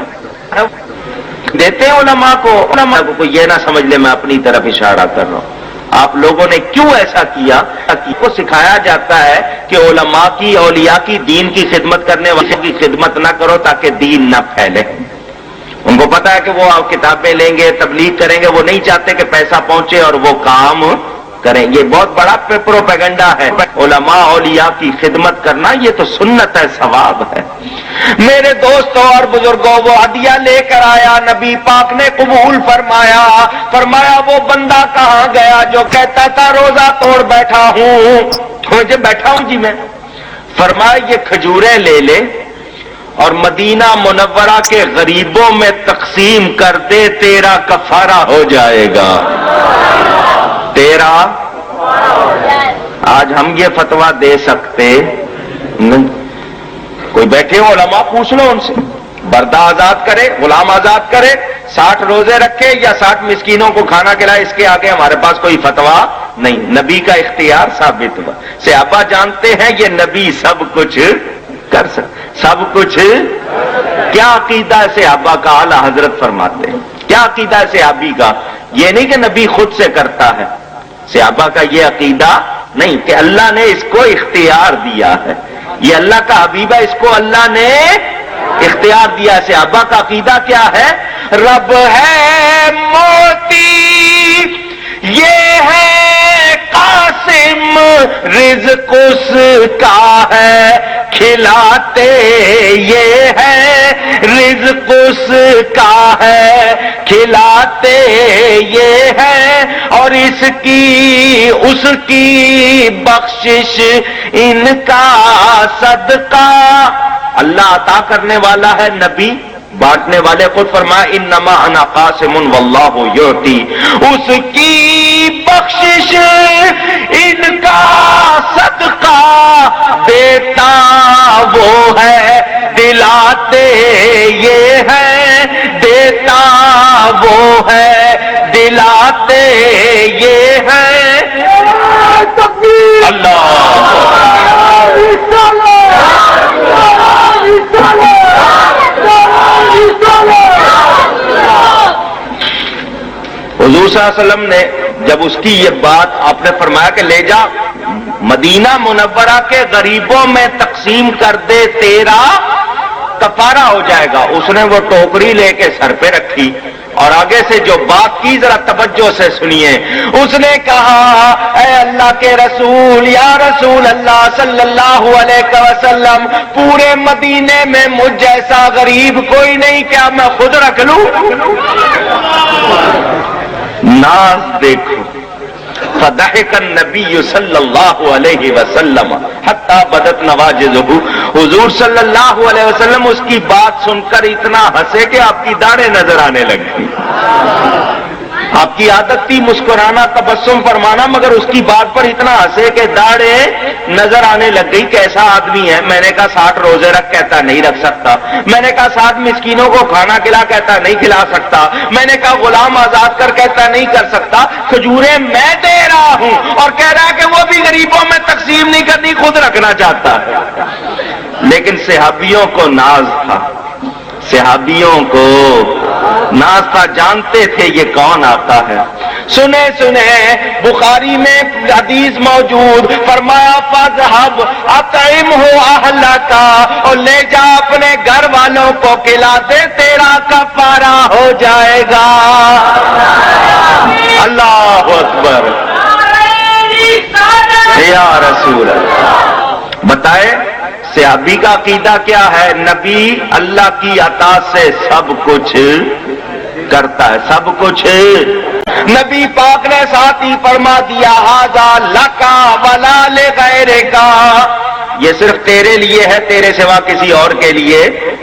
دیتے ہیں علماء کو یہ نہ سمجھ لے میں اپنی طرف اشارہ کر رہا ہوں۔ آپ لوگوں نے کیوں ایسا کیا؟ کو سکھایا جاتا ہے کہ علماء کی، اولیاء کی، دین کی خدمت کرنے والوں کی خدمت نہ کرو تاکہ دین نہ پھیلے۔ ان کو پتا ہے کہ وہ کتابیں لیں گے، تبلیغ کریں گے، وہ نہیں چاہتے کہ پیسہ پہنچے اور وہ کام کریں. یہ بہت بڑا پروپیگنڈا ہے. علماء اولیاء کی خدمت کرنا یہ تو سنت ہے، ثواب ہے. میرے دوستوں اور بزرگوں، وہ ہدیہ لے کر آیا، نبی پاک نے قبول فرمایا وہ بندہ کہاں گیا جو کہتا تھا روزہ توڑ بیٹھا ہوں، مجھے بیٹھا ہوں جی میں. فرمایا یہ کھجوریں لے لے اور مدینہ منورہ کے غریبوں میں تقسیم کر دے، تیرا کفارہ ہو جائے گا. تیرا آج ہم یہ فتویٰ دے سکتے نہیں. کوئی بیٹھے ہو علماء، پوچھ لو ان سے، بردہ آزاد کرے، غلام آزاد کرے، 60 روزے رکھے یا 60 مسکینوں کو کھانا کھلائے، اس کے آگے ہمارے پاس کوئی فتویٰ نہیں. نبی کا اختیار ثابت ہوا. صحابہ جانتے ہیں یہ نبی سب کچھ کر سکتے، سب کچھ. کیا عقیدہ ہے صحابہ کا؟ اعلیٰ حضرت فرماتے ہیں کیا عقیدہ ہے صحابی کا؟ یہ نہیں کہ نبی خود سے کرتا ہے. صحابہ کا یہ عقیدہ نہیں کہ اللہ نے اس کو اختیار دیا ہے، یہ اللہ کا حبیب ہے، اس کو اللہ نے اختیار دیا ہے. صحابہ کا عقیدہ کیا ہے؟ رب ہے موتی، یہ ہے قاسم، رزق اس کا ہے کھلاتے، یہ ہے رزق اس کا ہے کھلاتے، یہ ہے اور اس کی بخشش ان کا صدقہ. اللہ عطا کرنے والا ہے، نبی بانٹنے والے. خود فرمایا انما انا قاسم واللہ یعطی، اس کی بخشش ان کا صدقہ دیتا وہ ہے، دلاتے یہ ہے، دیتا وہ ہے، دلاتے یہ ہے. اللہ حضور صلی اللہ علیہ وسلم نے جب اس کی یہ بات آپ نے فرمایا کہ لے جا مدینہ منورہ کے غریبوں میں تقسیم کر دے، تیرا کفارہ ہو جائے گا. اس نے وہ ٹوکری لے کے سر پہ رکھی اور آگے سے جو بات کی ذرا توجہ سے سنیے. اس نے کہا اے اللہ کے رسول، یا رسول اللہ صلی اللہ علیہ وسلم، پورے مدینے میں مجھ جیسا غریب کوئی نہیں، کیا میں خود رکھ لوں؟ ناز دیکھو. فضحك النبی صلی اللہ علیہ وسلم حتی بدت نواجذہ. حضور صلی اللہ علیہ وسلم اس کی بات سن کر اتنا ہنسے کہ آپ کی داڑھیں نظر آنے لگی. آپ کی عادت تھی مسکرانا، تبسم فرمانا، مگر اس کی بات پر اتنا ہنسے کہ داڑھیں نظر آنے لگ گئی. کیسا آدمی ہے؟ میں نے کہا 60 روزے رکھ، کہتا نہیں رکھ سکتا. میں نے کہا 60 مسکینوں کو کھانا کھلا، کہتا نہیں کھلا سکتا. میں نے کہا غلام آزاد کر، کہتا نہیں کر سکتا. کھجوریں میں دے رہا ہوں اور کہہ رہا ہے کہ وہ بھی غریبوں میں تقسیم نہیں کرنی، خود رکھنا چاہتا ہے. لیکن صحابیوں کو ناز تھا، صحابیوں کو ناز تھا، جانتے تھے یہ کون آتا ہے. سنے بخاری میں حدیث موجود، فرمایا فذهب اطعمه اهلك، اور لے جا اپنے گھر والوں کو کھلا دے، تیرا کفارہ ہو جائے گا. اللہ اکبر یا رسول اللہ. بتائے صحابی کا عقیدہ کیا ہے؟ نبی اللہ کی عطا سے سب کچھ کرتا ہے، سب کچھ. نبی پاک نے ساتھ ہی فرما دیا ھذا لکا ولا لغیرکا، یہ صرف تیرے لیے ہے، تیرے سوا کسی اور کے لیے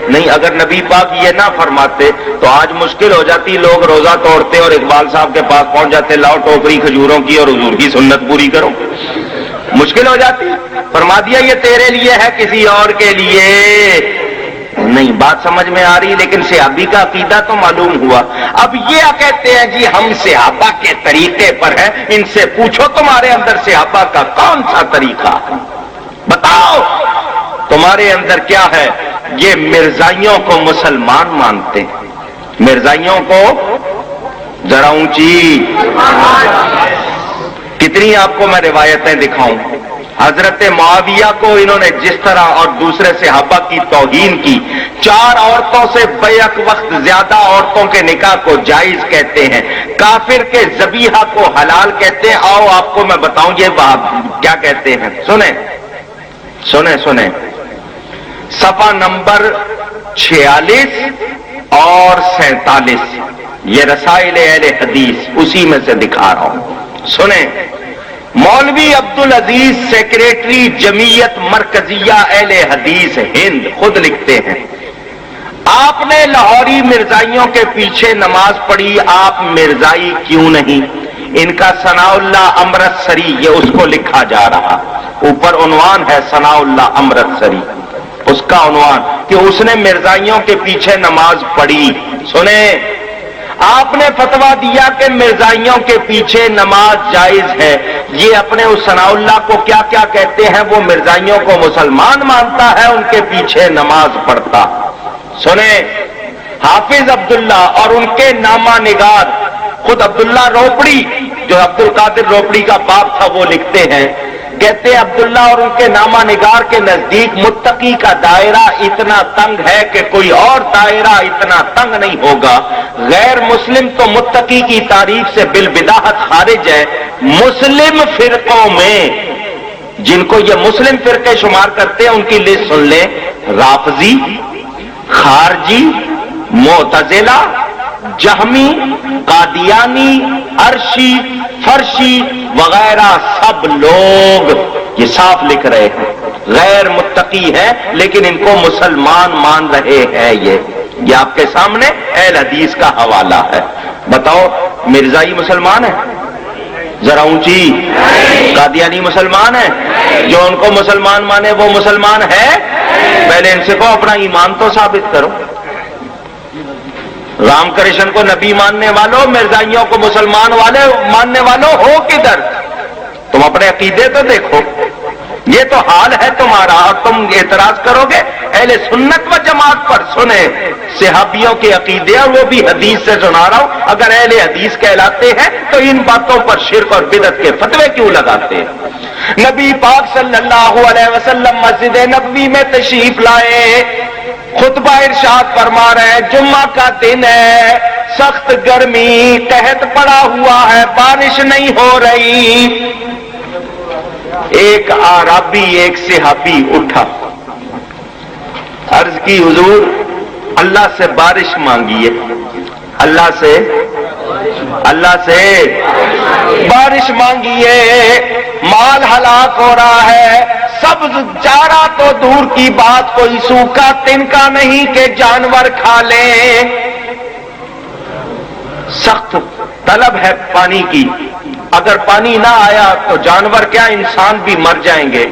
نہیں. اگر نبی پاک یہ نہ فرماتے تو آج مشکل ہو جاتی، لوگ روزہ توڑتے اور اقبال صاحب کے پاس پہنچ جاتے، لاؤ ٹوکری کھجوروں کی اور حضور کی سنت پوری کرو. مشکل ہو جاتی. فرما دیا یہ تیرے لیے ہے، کسی اور کے لیے نہیں. بات سمجھ میں آ رہی؟ لیکن صحابی کا عقیدہ تو معلوم ہوا. اب یہ کہتے ہیں جی ہم صحابہ کے طریقے پر ہیں. ان سے پوچھو تمہارے اندر صحابہ کا کون سا طریقہ ہے؟ بتاؤ تمہارے اندر کیا ہے؟ یہ مرزائیوں کو مسلمان مانتے ہیں. مرزائیوں کو ذرا اونچی. کتنی آپ کو میں روایتیں دکھاؤں. حضرت معاویہ کو انہوں نے جس طرح اور دوسرے صحابہ کی توہین کی، 4 عورتوں سے بیک وقت زیادہ عورتوں کے نکاح کو جائز کہتے ہیں، کافر کے ذبیحہ کو حلال کہتے ہیں۔ آؤ آپ کو میں بتاؤں یہ کیا کہتے ہیں، سنیں سنیں سنیں۔ صفحہ نمبر 46 اور 47، یہ رسائل اہل حدیث اسی میں سے دکھا رہا ہوں، سنیں۔ مولوی عبدالعزیز سیکریٹری جمعیت مرکزیہ اہل حدیث ہند خود لکھتے ہیں، آپ نے لاہوری مرزائیوں کے پیچھے نماز پڑھی، آپ مرزائی کیوں نہیں؟ ان کا ثناء اللہ امرتسری، یہ اس کو لکھا جا رہا، اوپر عنوان ہے ثناء اللہ امرتسری، اس کا عنوان کہ اس نے مرزائیوں کے پیچھے نماز پڑھی۔ سنیں، آپ نے فتویٰ دیا کہ مرزائیوں کے پیچھے نماز جائز ہے، یہ اپنے اس ثناء اللہ کو کیا کیا کہتے ہیں؟ وہ مرزائیوں کو مسلمان مانتا ہے، ان کے پیچھے نماز پڑھتا۔ سنیں، حافظ عبداللہ اور ان کے نامہ نگار، خود عبداللہ روپڑی جو عبد القادر روپڑی کا باپ تھا وہ لکھتے ہیں، کہتے ہیں عبداللہ اور ان کے نامہ نگار کے نزدیک متقی کا دائرہ اتنا تنگ ہے کہ کوئی اور دائرہ اتنا تنگ نہیں ہوگا۔ غیر مسلم تو متقی کی تعریف سے بالبداہت خارج ہے۔ مسلم فرقوں میں جن کو یہ مسلم فرقے شمار کرتے ہیں ان کی لسٹ سن لیں، رافضی، خارجی، معتزلہ، جہمی، قادیانی، عرشی، فرشی وغیرہ سب لوگ یہ صاف لکھ رہے ہیں غیر متقی ہیں، لیکن ان کو مسلمان مان رہے ہیں۔ یہ آپ کے سامنے اہل حدیث کا حوالہ ہے۔ بتاؤ مرزائی مسلمان ہے؟ ذرا اونچی۔ قادیانی مسلمان ہے؟ جو ان کو مسلمان مانے وہ مسلمان ہے؟ پہلے ان سے کہو اپنا ایمان تو ثابت کرو۔ رام کرشن کو نبی ماننے والوں، مرزائیوں کو مسلمان والے ماننے والوں ہو کدھر؟ تم اپنے عقیدے تو دیکھو، یہ تو حال ہے تمہارا، اور تم اعتراض کرو گے اہل سنت و جماعت پر۔ سنیں، صحابیوں کے عقیدے اور وہ بھی حدیث سے سنا رہا ہوں، اگر اہل حدیث کہلاتے ہیں تو ان باتوں پر شرک اور بدعت کے فتوے کیوں لگاتے ہیں؟ نبی پاک صلی اللہ علیہ وسلم مسجد نبوی میں تشریف لائے، خطبہ ارشاد فرما رہے ہیں، جمعہ کا دن ہے، سخت گرمی، قحط پڑا ہوا ہے، بارش نہیں ہو رہی۔ ایک اعرابی، ایک صحابی اٹھا، عرض کی حضور اللہ سے بارش مانگیے، اللہ سے بارش مانگیے، مال ہلاک ہو رہا ہے، سبز چارہ تو دور کی بات، کوئی سوکھا تنکا نہیں کہ جانور کھا لیں، سخت طلب ہے پانی کی، اگر پانی نہ آیا تو جانور کیا انسان بھی مر جائیں گے۔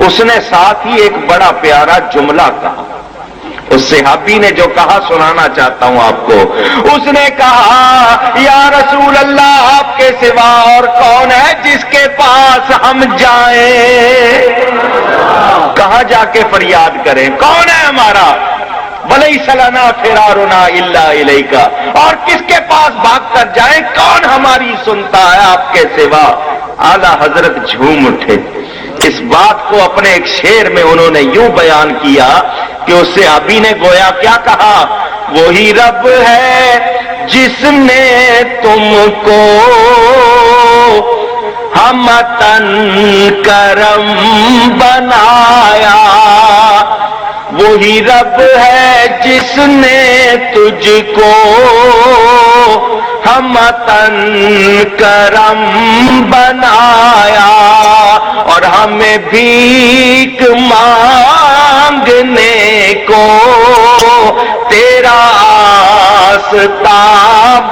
اس نے ساتھ ہی ایک بڑا پیارا جملہ کہا، اس صحابی نے جو کہا سنانا چاہتا ہوں آپ کو۔ اس نے کہا یا رسول اللہ، آپ کے سوا اور کون ہے جس کے پاس ہم جائیں؟ کہاں جا کے فریاد کریں؟ کون ہے ہمارا؟ وَلَيْسَ لَنَا فِرَارُنَا إِلَّا إِلَيْكَ، اور کس کے پاس بھاگ کر جائیں؟ کون ہماری سنتا ہے آپ کے سوا؟ اعلیٰ حضرت جھوم اٹھے۔ اس بات کو اپنے ایک شعر میں انہوں نے یوں بیان کیا کہ اس صحابی نے گویا کیا کہا، وہی رب ہے جس نے تم کو ہمتن کرم بنایا، وہی رب ہے جس نے تجھ کو ہمتن کرم بنایا، اور ہمیں بھیک مانگنے کو تیرا راستہ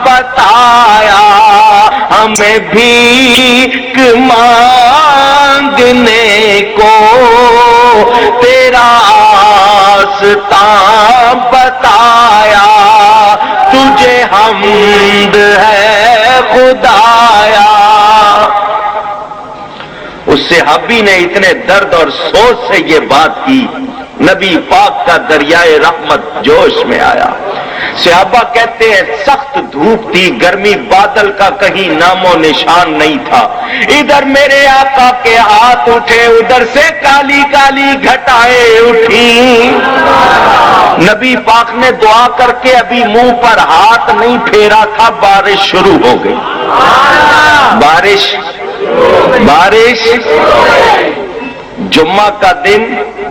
بتایا، ہمیں بھیک مانگنے کو تیرا راستہ بتایا، تجھے حمد ہے خدایا۔ اس صحابی نے اتنے درد اور سوچ سے یہ بات کی، نبی پاک کا دریائے رحمت جوش میں آیا۔ صحابہ کہتے ہیں سخت دھوپ تھی، گرمی، بادل کا کہیں نام و نشان نہیں تھا، ادھر میرے آقا کے ہاتھ اٹھے، ادھر سے کالی کالی گھٹائیں اٹھی، نبی پاک نے دعا کر کے ابھی منہ پر ہاتھ نہیں پھیرا تھا، بارش شروع ہو گئی، بارش جمعہ کا دن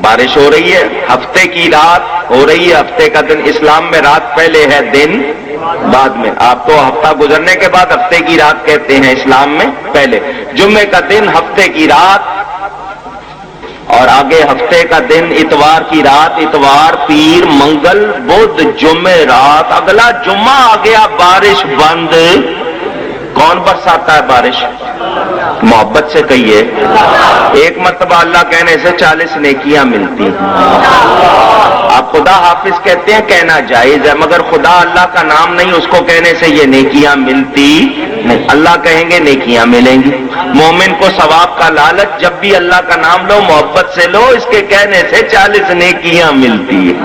بارش ہو رہی ہے، ہفتے کی رات ہو رہی ہے، ہفتے کا دن، اسلام میں رات پہلے ہے، دن بعد میں، آپ تو ہفتہ گزرنے کے بعد ہفتے کی رات کہتے ہیں، اسلام میں پہلے جمعے کا دن، ہفتے کی رات، اور آگے ہفتے کا دن، اتوار کی رات، اتوار، پیر، منگل، بدھ، جمعے رات، اگلا جمعہ آ گیا، بارش بند، کون برساتا ہے بارش؟ محبت سے کہیے، ایک مرتبہ اللہ کہنے سے 40 نیکیاں ملتی ہیں، آپ خدا حافظ کہتے ہیں، کہنا جائز ہے، مگر خدا اللہ کا نام نہیں، اس کو کہنے سے یہ نیکیاں ملتی نہیں، اللہ کہیں گے نیکیاں ملیں گی، مومن کو ثواب کا لالچ، جب بھی اللہ کا نام لو محبت سے لو، اس کے کہنے سے 40 نیکیاں ملتی ہیں،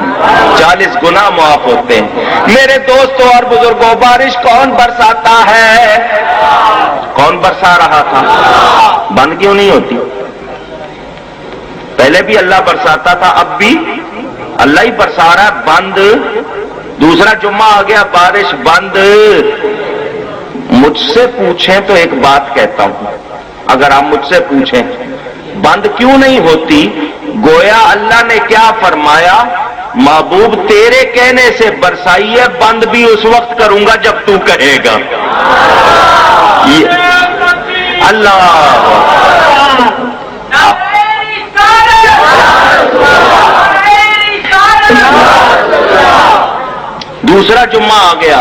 40 گناہ معاف ہوتے ہیں۔ میرے دوستوں اور بزرگوں، بارش کون برساتا ہے؟ کون برسا رہا تھا؟ بند کیوں نہیں ہوتی؟ پہلے بھی اللہ برساتا تھا، اب بھی اللہ ہی برسا رہا ہے، بند، دوسرا جمعہ آ گیا، بارش بند۔ مجھ سے پوچھیں تو ایک بات کہتا ہوں، اگر آپ مجھ سے پوچھیں بند کیوں نہیں ہوتی، گویا اللہ نے کیا فرمایا، محبوب تیرے کہنے سے برسائی ہے، بند بھی اس وقت کروں گا جب تو کہے گا، اللہ۔ دوسرا جمعہ آ گیا،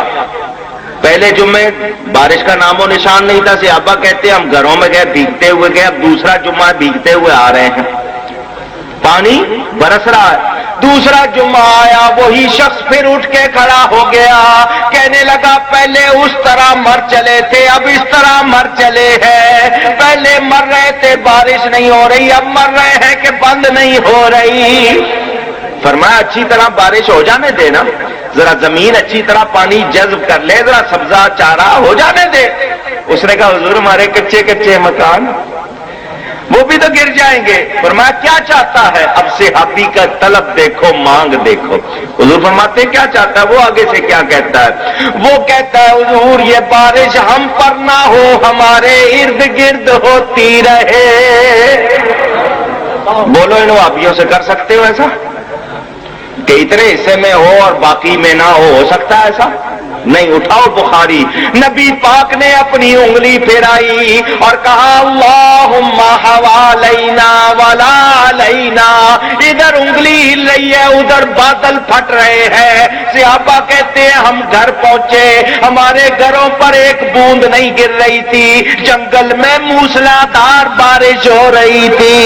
پہلے جمعے بارش کا نام و نشان نہیں تھا، صحابہ کہتے ہم گھروں میں گئے بھیگتے ہوئے گئے، اب دوسرا جمعہ بھیگتے ہوئے آ رہے ہیں، پانی برس رہا ہے۔ دوسرا جمعہ آیا، وہی شخص پھر اٹھ کے کھڑا ہو گیا، کہنے لگا پہلے اس طرح مر چلے تھے، اب اس طرح مر چلے ہیں، پہلے مر رہے تھے بارش نہیں ہو رہی، اب مر رہے ہیں کہ بند نہیں ہو رہی۔ فرمایا اچھی طرح بارش ہو جانے دے نا، ذرا زمین اچھی طرح پانی جذب کر لے، ذرا سبزہ چارہ ہو جانے دے۔ اس نے کہا حضور ہمارے کچے کچے مکان وہ بھی تو گر جائیں گے۔ فرمایا کیا چاہتا ہے؟ اب صحابی کا طلب دیکھو، مانگ دیکھو۔ حضور فرماتے ہیں کیا چاہتا ہے؟ وہ آگے سے کیا کہتا ہے؟ وہ کہتا ہے حضور یہ بارش ہم پر نہ ہو، ہمارے ارد گرد ہوتی رہے۔ بولو ان وہابیوں سے کر سکتے ہو ایسا کہ اتنے حصے میں ہو اور باقی میں نہ ہو سکتا ہے ایسا؟ نہیں۔ اٹھاؤ بخاری، نبی پاک نے اپنی انگلی پھیرائی اور کہا اللہم حوالینا ولا علینا، ادھر انگلی ہل رہی ہے، ادھر بادل پھٹ رہے ہیں۔ صحابہ کہتے ہیں ہم گھر پہنچے، ہمارے گھروں پر ایک بوند نہیں گر رہی تھی، جنگل میں موسلادھار بارش ہو رہی تھی۔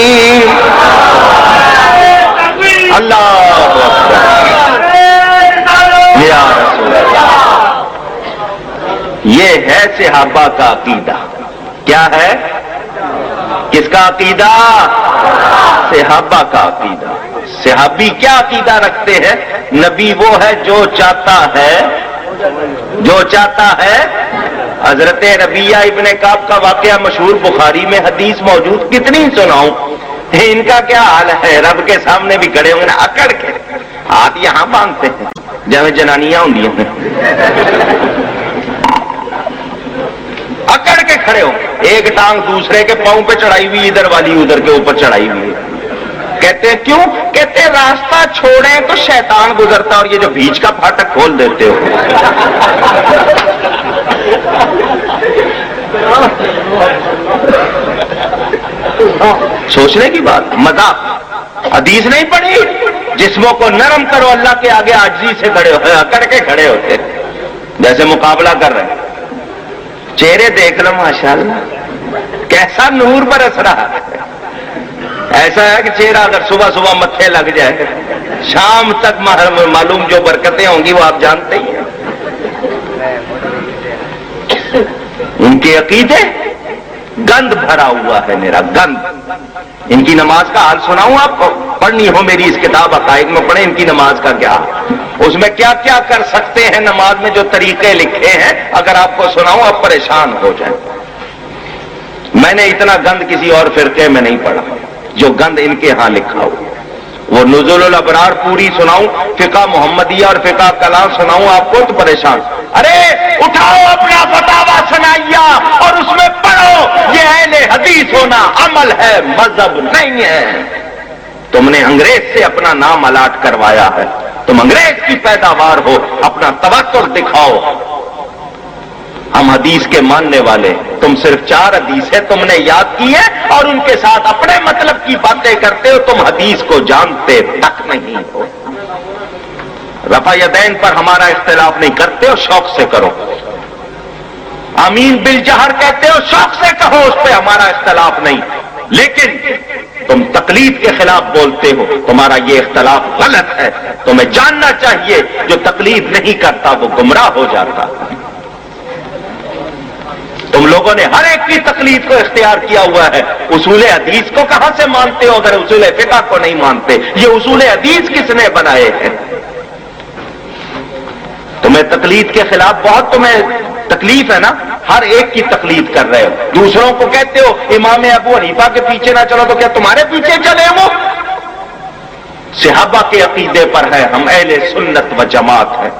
اللہ یا رسول اللہ، یہ ہے صحابہ کا عقیدہ۔ کیا ہے؟ کس کا عقیدہ؟ صحابہ کا عقیدہ۔ صحابی کیا عقیدہ رکھتے ہیں؟ نبی وہ ہے جو چاہتا ہے حضرت ربیہ ابن کعب کا واقعہ مشہور، بخاری میں حدیث موجود، کتنی سناؤں؟ ان کا کیا حال ہے؟ رب کے سامنے بھی کھڑے ہوں گے نا، اکڑ کے ہاتھ یہاں باندھتے ہیں جہاں جنانیاں ہوں، اکڑ کے کھڑے ہو، ایک ٹانگ دوسرے کے پاؤں پہ چڑھائی ہوئی، ادھر والی ادھر کے اوپر چڑھائی ہوئی۔ کہتے ہیں کیوں؟ کہتے ہیں راستہ چھوڑیں تو شیطان گزرتا، اور یہ جو بیچ کا پھاٹک کھول دیتے ہو۔ سوچنے کی بات، مذاق۔ حدیث نہیں پڑھی، جسموں کو نرم کرو، اللہ کے آگے عاجزی سے کھڑے ہو، اکڑ کے کھڑے ہوتے جیسے مقابلہ کر رہے ہیں۔ چہرے دیکھ لو ماشاءاللہ، کیسا نور برس رہا ہے۔ ایسا ہے کہ چہرہ اگر صبح صبح متھے لگ جائے، شام تک معلوم جو برکتیں ہوں گی وہ آپ جانتے ہی ہیں۔ ان کے عقیدے گند بھرا ہوا ہے، میرا گند۔ ان کی نماز کا حال سناؤں آپ کو؟ پڑھنی ہو میری اس کتاب عقائد میں پڑھیں ان کی نماز کا کیا۔ اس میں کیا کیا کر سکتے ہیں نماز میں جو طریقے لکھے ہیں، اگر آپ کو سناؤں آپ پریشان ہو جائیں۔ میں نے اتنا گند کسی اور فرقے میں نہیں پڑھا جو گند ان کے ہاں لکھا ہو۔ وہ نزول الابرار پوری سناؤں، فقہ محمدیہ اور فقہ کلام سناؤں آپ کو تو پریشان۔ ارے اٹھاؤ اپنا فتاوی سنائیہ اور اس میں پڑھو، یہ اہل حدیث ہونا عمل ہے، مذہب نہیں ہے۔ تم نے انگریز سے اپنا نام الاٹ کروایا ہے، تم انگریز کی پیداوار ہو، اپنا تواتر دکھاؤ۔ ہم حدیث کے ماننے والے، تم صرف 4 حدیثیں تم نے یاد کی ہے اور ان کے ساتھ اپنے مطلب کی باتیں کرتے ہو، تم حدیث کو جانتے تک نہیں ہو۔ رفع یدین پر ہمارا اختلاف نہیں کرتے ہو، شوق سے کرو۔ آمین بالجہر کہتے ہو، شوق سے کہو، اس پہ ہمارا اختلاف نہیں، لیکن تم تقلید کے خلاف بولتے ہو، تمہارا یہ اختلاف غلط ہے۔ تمہیں جاننا چاہیے جو تقلید نہیں کرتا وہ گمراہ ہو جاتا۔ تم لوگوں نے ہر ایک کی تقلید کو اختیار کیا ہوا ہے، اصول حدیث کو کہاں سے مانتے ہو اگر اصول فقہ کو نہیں مانتے؟ یہ اصول حدیث کس نے بنائے ہیں؟ تمہیں تقلید کے خلاف بہت تمہیں تکلیف ہے نا، ہر ایک کی تقلید کر رہے ہو۔ دوسروں کو کہتے ہو امام ابو حنیفہ کے پیچھے نہ چلو، تو کیا تمہارے پیچھے چلے وہ؟ صحابہ کے عقیدے پر ہے، ہم اہل سنت و جماعت ہیں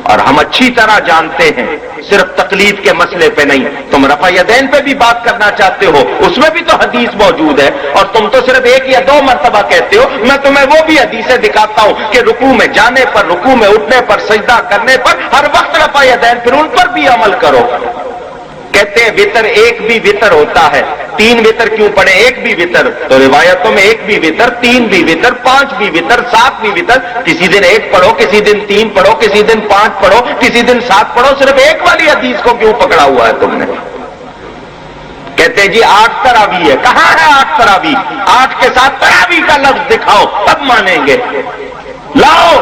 اور ہم اچھی طرح جانتے ہیں، صرف تقلید کے مسئلے پہ نہیں۔ تم رفع یدین پہ بھی بات کرنا چاہتے ہو، اس میں بھی تو حدیث موجود ہے، اور تم تو صرف 1 یا 2 مرتبہ کہتے ہو۔ میں تمہیں وہ بھی حدیثیں دکھاتا ہوں کہ رکوع میں جانے پر، رکوع میں اٹھنے پر، سجدہ کرنے پر ہر وقت رفع یدین، پھر ان پر بھی عمل کرو۔ کہتے ہیں وطر ایک بھی وطر ہوتا ہے، 3 وطر کیوں پڑھے؟ ایک بھی وطر، تو روایتوں میں 1 بھی وطر، 3 بھی وطر، 5 بھی وطر، 7 بھی وطر۔ کسی دن 1 پڑھو، کسی دن 3 پڑھو، کسی دن 5 پڑھو، کسی دن 7 پڑھو، صرف ایک والی حدیث کو کیوں پکڑا ہوا ہے تم نے؟ کہتے ہیں جی 8 تراویح ہے، کہاں ہے 8 تراویح؟ 8 کے ساتھ تراویح کا لفظ دکھاؤ تب مانیں گے۔ لاؤ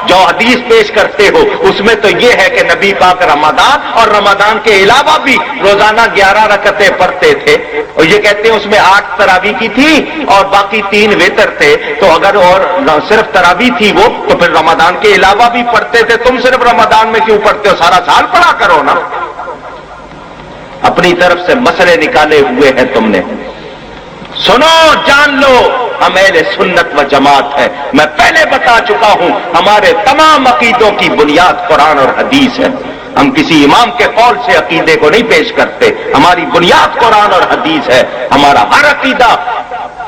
جو حدیث پیش کرتے ہو اس میں تو یہ ہے کہ نبی پاک رمضان اور رمضان کے علاوہ بھی روزانہ 11 رکعتیں پڑھتے تھے، اور یہ کہتے ہیں اس میں 8 تراویح کی تھی اور باقی 3 وتر تھے۔ تو اگر اور صرف تراویح تھی وہ، تو پھر رمضان کے علاوہ بھی پڑھتے تھے، تم صرف رمضان میں کیوں پڑھتے ہو؟ سارا سال پڑھا کرو نا۔ اپنی طرف سے مسئلے نکالے ہوئے ہیں تم نے۔ سنو، جان لو، ہم اہل سنت و جماعت ہے۔ میں پہلے بتا چکا ہوں ہمارے تمام عقیدوں کی بنیاد قرآن اور حدیث ہے۔ ہم کسی امام کے قول سے عقیدے کو نہیں پیش کرتے، ہماری بنیاد قرآن اور حدیث ہے۔ ہمارا ہر عقیدہ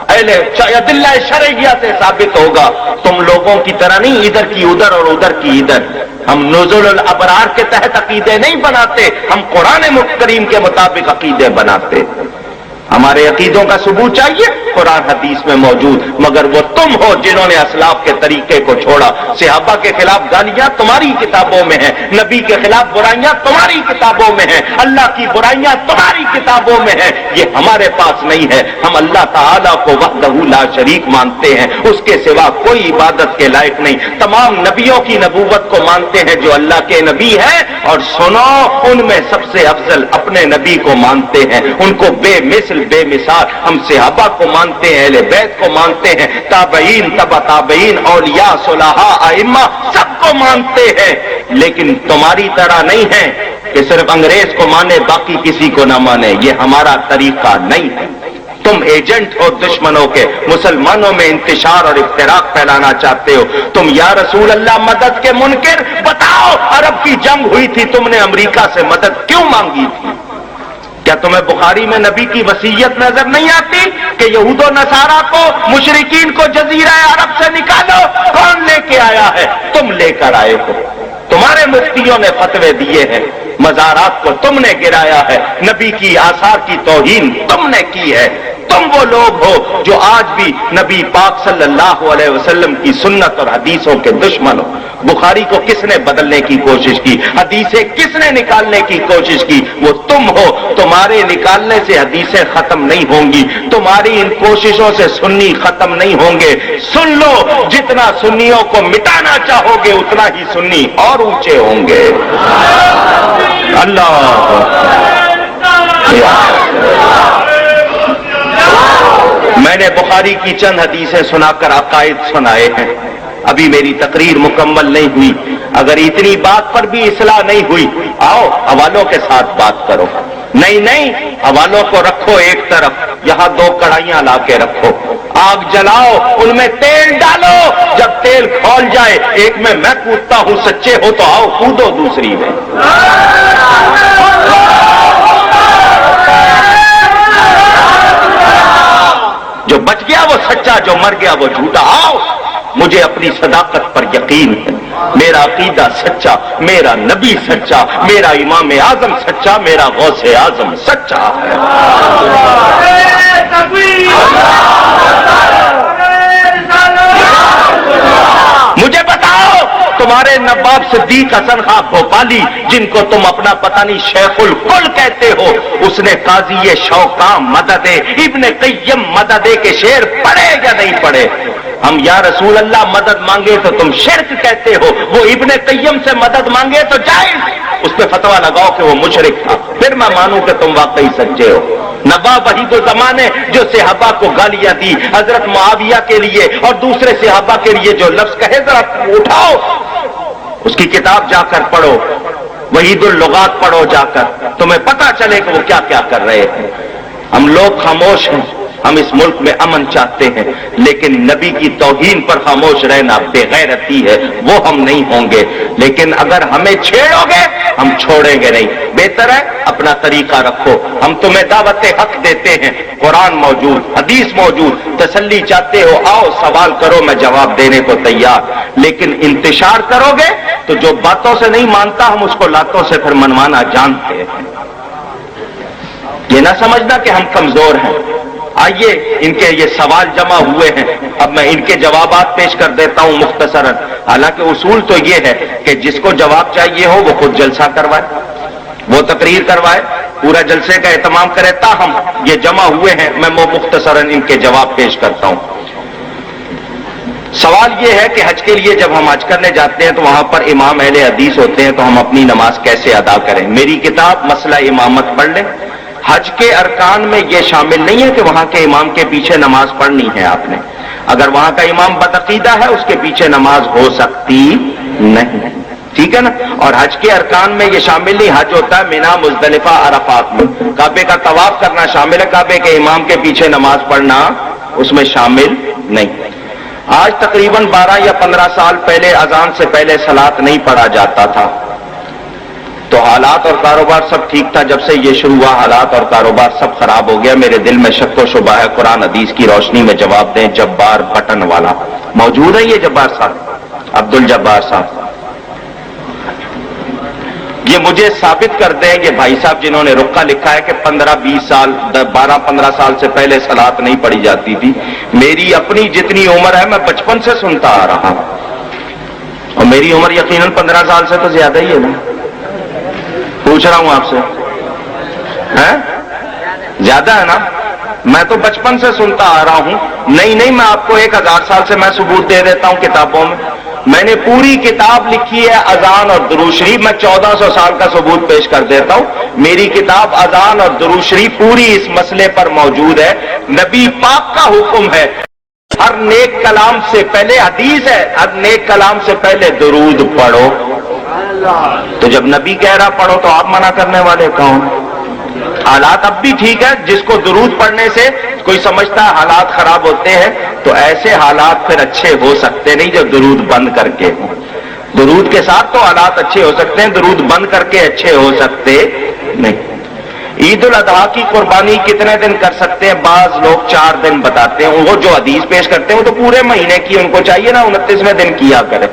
اہل ادلہ شرعیہ سے ثابت ہوگا، تم لوگوں کی طرح نہیں ادھر کی ادھر اور ادھر کی ادھر۔ ہم نزول الابرار کے تحت عقیدے نہیں بناتے، ہم قرآن کریم کے مطابق عقیدے بناتے۔ ہمارے عقیدوں کا ثبوت چاہیے، قرآن حدیث میں موجود، مگر وہ تم ہو جنہوں نے اسلاف کے طریقے کو چھوڑا۔ صحابہ کے خلاف گالیاں تمہاری کتابوں میں ہیں، نبی کے خلاف برائیاں تمہاری کتابوں میں ہیں، اللہ کی برائیاں تمہاری کتابوں میں ہیں، یہ ہمارے پاس نہیں ہے۔ ہم اللہ تعالیٰ کو وحدہ لا شریک مانتے ہیں، اس کے سوا کوئی عبادت کے لائق نہیں۔ تمام نبیوں کی نبوت کو مانتے ہیں جو اللہ کے نبی ہیں، اور سنو، ان میں سب سے افضل اپنے نبی کو مانتے ہیں، ان کو بے مثل بے مثال۔ ہم صحابہ کو مانتے ہیں، اہل بیت کو مانتے ہیں، تابعین، تبع تابعین، اولیاء، صلحاء، ائمہ، سب کو مانتے ہیں، لیکن تمہاری طرح نہیں ہے کہ صرف انگریز کو مانے باقی کسی کو نہ مانے۔ یہ ہمارا طریقہ نہیں ہے۔ تم ایجنٹ ہو دشمنوں کے، مسلمانوں میں انتشار اور افتراق پھیلانا چاہتے ہو۔ تم یا رسول اللہ مدد کے منکر، بتاؤ عرب کی جنگ ہوئی تھی، تم نے امریکہ سے مدد کیوں مانگی تھی؟ کیا تمہیں بخاری میں نبی کی وصیت نظر نہیں آتی کہ یہود و نصارہ کو، مشرکین کو جزیرہ عرب سے نکالو؟ کون لے کے آیا ہے؟ تم لے کر آئے ہو۔ تمہارے مفتیوں نے فتوے دیے ہیں، مزارات کو تم نے گرایا ہے، نبی کی آثار کی توہین تم نے کی ہے۔ تم وہ لوگ ہو جو آج بھی نبی پاک صلی اللہ علیہ وسلم کی سنت اور حدیثوں کے دشمن ہو۔ بخاری کو کس نے بدلنے کی کوشش کی؟ حدیثیں کس نے نکالنے کی کوشش کی؟ وہ تم ہو۔ تمہارے نکالنے سے حدیثیں ختم نہیں ہوں گی، تمہاری ان کوششوں سے سنی ختم نہیں ہوں گے۔ سن لو، جتنا سنیوں کو مٹانا چاہو گے اتنا ہی سنی اور اونچے ہوں گے۔ اللہ میں نے بخاری کی چند حدیثیں سنا کر عقائد سنائے ہیں، ابھی میری تقریر مکمل نہیں ہوئی. اگر اتنی بات پر بھی اصلاح نہیں ہوئی, آؤ حوالوں کے ساتھ بات کرو. نہیں, حوالوں کو رکھو ایک طرف, یہاں 2 کڑھائیاں لا کے رکھو, آگ جلاؤ, ان میں تیل ڈالو, جب تیل کھول جائے ایک میں کودتا ہوں, سچے ہو تو آؤ کودو دوسری میں. جو بچ گیا وہ سچا, جو مر گیا وہ جھوٹا. آؤ, مجھے اپنی صداقت پر یقین ہے, میرا عقیدہ سچا, میرا نبی سچا, میرا امام اعظم سچا, میرا غوث اعظم سچا ہے. مجھے بتاؤ, تمہارے نواب صدیق حسن خان بھوپالی, جن کو تم اپنا پتہ نہیں شیخ الکل کہتے ہو, اس نے قاضی شوکاں مدد ابن قیم مدد کے شعر پڑھے یا نہیں پڑھے؟ ہم یا رسول اللہ مدد مانگے تو تم شرک کہتے ہو, وہ ابن قیم سے مدد مانگے تو جائز. اس پہ فتویٰ لگاؤ کہ وہ مشرک تھا, پھر میں مانوں کہ تم واقعی سچے ہو. نواب وحید الزمان نے جو صحابہ کو گالیاں دی, حضرت معاویہ کے لیے اور دوسرے صحابہ کے لیے جو لفظ کہے, ذرا اٹھاؤ اس کی کتاب جا کر پڑھو, وحید اللغات پڑھو جا کر, تمہیں پتہ چلے کہ وہ کیا کیا کر رہے ہیں. ہم لوگ خاموش ہیں, ہم اس ملک میں امن چاہتے ہیں, لیکن نبی کی توہین پر خاموش رہنا بے غیرتی ہے, وہ ہم نہیں ہوں گے. لیکن اگر ہمیں چھیڑو گے ہم چھوڑیں گے نہیں. بہتر ہے اپنا طریقہ رکھو. ہم تمہیں دعوت حق دیتے ہیں, قرآن موجود, حدیث موجود, تسلی چاہتے ہو آؤ سوال کرو, میں جواب دینے کو تیار. لیکن انتشار کرو گے تو جو باتوں سے نہیں مانتا ہم اس کو لاتوں سے پھر منوانا جانتے ہیں. یہ نہ سمجھنا کہ ہم کمزور ہیں. آئیے, ان کے یہ سوال جمع ہوئے ہیں, اب میں ان کے جوابات پیش کر دیتا ہوں مختصراً. حالانکہ اصول تو یہ ہے کہ جس کو جواب چاہیے ہو وہ خود جلسہ کروائے, وہ تقریر کروائے, پورا جلسے کا اہتمام کرے. تاہم یہ جمع ہوئے ہیں, میں مختصراً ان کے جواب پیش کرتا ہوں. سوال یہ ہے کہ حج کے لیے جب ہم حج کرنے جاتے ہیں تو وہاں پر امام اہل حدیث ہوتے ہیں, تو ہم اپنی نماز کیسے ادا کریں؟ میری کتاب مسئلہ امامت پڑھ لیں. حج کے ارکان میں یہ شامل نہیں ہے کہ وہاں کے امام کے پیچھے نماز پڑھنی ہے آپ نے. اگر وہاں کا امام بدعقیدہ ہے اس کے پیچھے نماز ہو سکتی نہیں, ٹھیک ہے نا. اور حج کے ارکان میں یہ شامل نہیں. حج ہوتا ہے مینا, مزدلفہ, عرفات میں. کعبے کا طواف کرنا شامل ہے, کعبے کے امام کے پیچھے نماز پڑھنا اس میں شامل نہیں. آج تقریباً 12 یا 15 سال پہلے اذان سے پہلے صلاۃ نہیں پڑھا جاتا تھا, تو حالات اور کاروبار سب ٹھیک تھا. جب سے یہ شروع ہوا حالات اور کاروبار سب خراب ہو گیا. میرے دل میں شک و شبہ ہے, قرآن حدیث کی روشنی میں جواب دیں. جبار بٹن والا موجود ہے, یہ جبار صاحب, عبد الجبار صاحب, یہ مجھے ثابت کر دیں. یہ بھائی صاحب جنہوں نے رقعہ لکھا ہے کہ 15-20 سال 12-15 سال سے پہلے صلاۃ نہیں پڑھی جاتی تھی. میری اپنی جتنی عمر ہے میں بچپن سے سنتا آ رہا ہوں, اور میری عمر یقیناً 15 سال سے تو زیادہ ہی ہے نا. پوچھ رہا ہوں آپ سے, زیادہ ہے نا. میں تو بچپن سے سنتا آ رہا ہوں. نہیں, میں آپ کو 1000 سال سے میں ثبوت دے دیتا ہوں کتابوں میں. میں نے پوری کتاب لکھی ہے اذان اور درود شریف, میں 1400 سال کا ثبوت پیش کر دیتا ہوں. میری کتاب اذان اور درود شریف پوری اس مسئلے پر موجود ہے. نبی پاک کا حکم ہے ہر نیک کلام سے پہلے, حدیث ہے, ہر نیک کلام سے پہلے درود پڑھو. تو جب نبی کہہ رہا پڑھو تو آپ منع کرنے والے کون؟ حالات اب بھی ٹھیک ہے. جس کو درود پڑھنے سے کوئی سمجھتا ہے حالات خراب ہوتے ہیں, تو ایسے حالات پھر اچھے ہو سکتے نہیں جو درود بند کر کے ہوں. درود کے ساتھ تو حالات اچھے ہو سکتے ہیں, درود بند کر کے اچھے ہو سکتے نہیں. عید الاضحیٰ کی قربانی کتنے دن کر سکتے ہیں؟ بعض لوگ 4 دن بتاتے ہیں. وہ جو حدیث پیش کرتے ہیں وہ تو پورے مہینے کی, ان کو چاہیے نا 29ویں دن کیا کرے.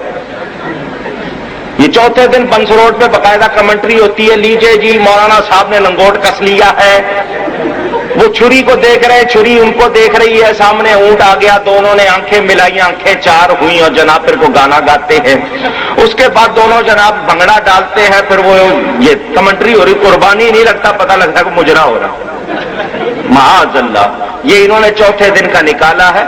یہ چوتھے دن بنس روڈ پہ باقاعدہ کمنٹری ہوتی ہے, لیجئے جی مولانا صاحب نے لنگوٹ کس لیا ہے. وہ چھری کو دیکھ رہے, چھری ان کو دیکھ رہی ہے, سامنے اونٹ آ گیا, دونوں نے آنکھیں ملائی, آنکھیں 4 ہوئی, اور جناب پھر کو گانا گاتے ہیں. اس کے بعد دونوں جناب بھنگڑا ڈالتے ہیں, پھر وہ یہ کمنٹری ہو رہی, قربانی نہیں لگتا, پتہ لگتا کہ مجرا ہو رہا. معاذ اللہ. یہ انہوں نے چوتھے دن کا نکالا ہے,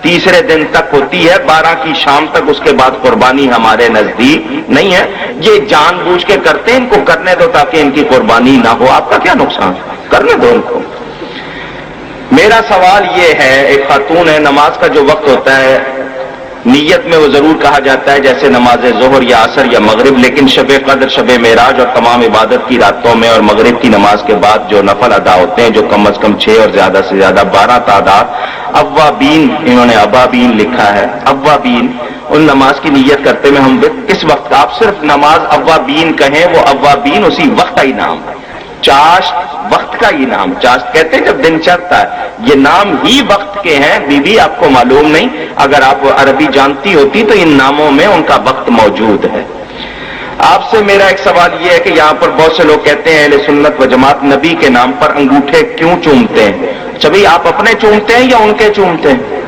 تیسرے دن تک ہوتی ہے, 12 کی شام تک. اس کے بعد قربانی ہمارے نزدیک نہیں ہے. یہ جان بوجھ کے کرتے ہیں, ان کو کرنے دو تاکہ ان کی قربانی نہ ہو. آپ کا کیا نقصان, کرنے دو ان کو. میرا سوال یہ ہے, ایک خاتون ہے, نماز کا جو وقت ہوتا ہے نیت میں وہ ضرور کہا جاتا ہے جیسے نماز ظہر یا عصر یا مغرب، لیکن شب قدر، شب معراج اور تمام عبادت کی راتوں میں اور مغرب کی نماز کے بعد جو نفل ادا ہوتے ہیں، جو کم از کم 6 اور زیادہ سے زیادہ 12 تعداد، اوابین، انہوں نے ابابین لکھا ہے، اوابین، ان نماز کی نیت کرتے میں ہم اس وقت، آپ صرف نماز اوابین کہیں، وہ اوابین اسی وقت کا ہی نام ہے، چاشت وقت کا ہی نام، چاشت کہتے ہیں جب دن چڑھتا ہے، یہ نام ہی وقت کے ہیں۔ بی بی آپ کو معلوم نہیں، اگر آپ عربی جانتی ہوتی تو ان ناموں میں ان کا وقت موجود ہے۔ آپ سے میرا ایک سوال یہ ہے کہ یہاں پر بہت سے لوگ کہتے ہیں اہل سنت و جماعت نبی کے نام پر انگوٹھے کیوں چومتے ہیں؟ اچھا بھائی، آپ اپنے چومتے ہیں یا ان کے چومتے ہیں؟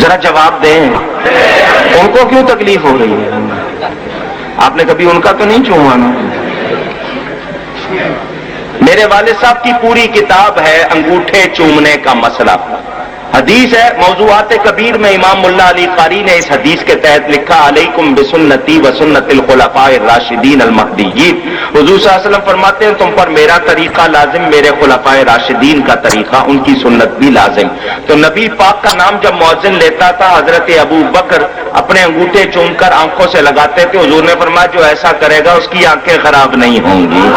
ذرا جواب دیں، ان کو کیوں تکلیف ہو رہی ہے؟ آپ نے کبھی ان کا تو نہیں چوما نا؟ میرے والد صاحب کی پوری کتاب ہے انگوٹھے چومنے کا مسئلہ، حدیث ہے، موضوعات کبیر میں امام ملا علی قاری نے اس حدیث کے تحت لکھا، علیکم بسنتی و سنت الخلفاء الراشدین المہدیین، حضور صلی اللہ علیہ وسلم فرماتے ہیں تم پر میرا طریقہ لازم، میرے خلفاء راشدین کا طریقہ، ان کی سنت بھی لازم۔ تو نبی پاک کا نام جب مؤذن لیتا تھا، حضرت ابو بکر اپنے انگوٹھے چوم کر آنکھوں سے لگاتے تھے، حضور نے فرمایا جو ایسا کرے گا اس کی آنکھیں خراب نہیں ہوں گی۔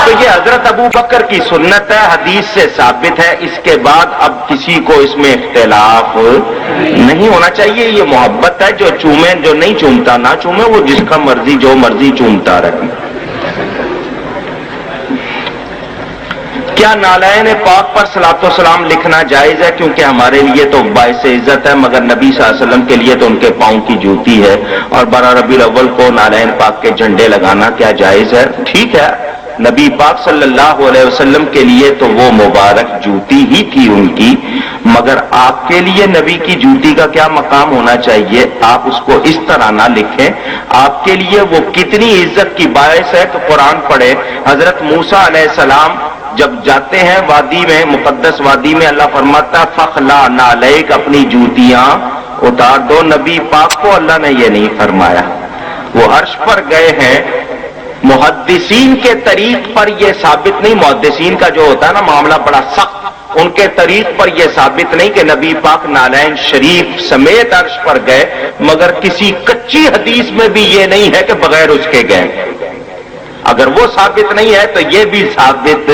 تو یہ حضرت ابو بکر کی سنت ہے، حدیث سے ثابت ہے، اس کے بعد اب کسی کو اس میں اختلاف نہیں ہونا چاہیے۔ یہ محبت ہے، جو چومے، جو نہیں چومتا نہ چومے، وہ جس کا مرضی جو مرضی چومتا رہے۔ کیا نالین پاک پر صلاۃ و سلام لکھنا جائز ہے؟ کیونکہ ہمارے لیے تو باعث عزت ہے، مگر نبی صلی اللہ علیہ وسلم کے لیے تو ان کے پاؤں کی جوتی ہے، اور 12 ربیع الاول کو نالین پاک کے جھنڈے لگانا کیا جائز ہے؟ ٹھیک ہے، نبی پاک صلی اللہ علیہ وسلم کے لیے تو وہ مبارک جوتی ہی تھی ان کی، مگر آپ کے لیے نبی کی جوتی کا کیا مقام ہونا چاہیے؟ آپ اس کو اس طرح نہ لکھیں۔ آپ کے لیے وہ کتنی عزت کی باعث ہے کہ قرآن پڑھے، حضرت موسیٰ علیہ السلام جب جاتے ہیں وادی میں، مقدس وادی میں، اللہ فرماتا فخلا نعلیک، اپنی جوتیاں اتار دو۔ نبی پاک کو اللہ نے یہ نہیں فرمایا، وہ عرش پر گئے ہیں۔ محدثین کے طریق پر یہ ثابت نہیں، محدثین کا جو ہوتا ہے نا معاملہ بڑا سخت، ان کے طریق پر یہ ثابت نہیں کہ نبی پاک نالین شریف سمیت عرش پر گئے، مگر کسی کچی حدیث میں بھی یہ نہیں ہے کہ بغیر اس کے گئے۔ اگر وہ ثابت نہیں ہے تو یہ بھی ثابت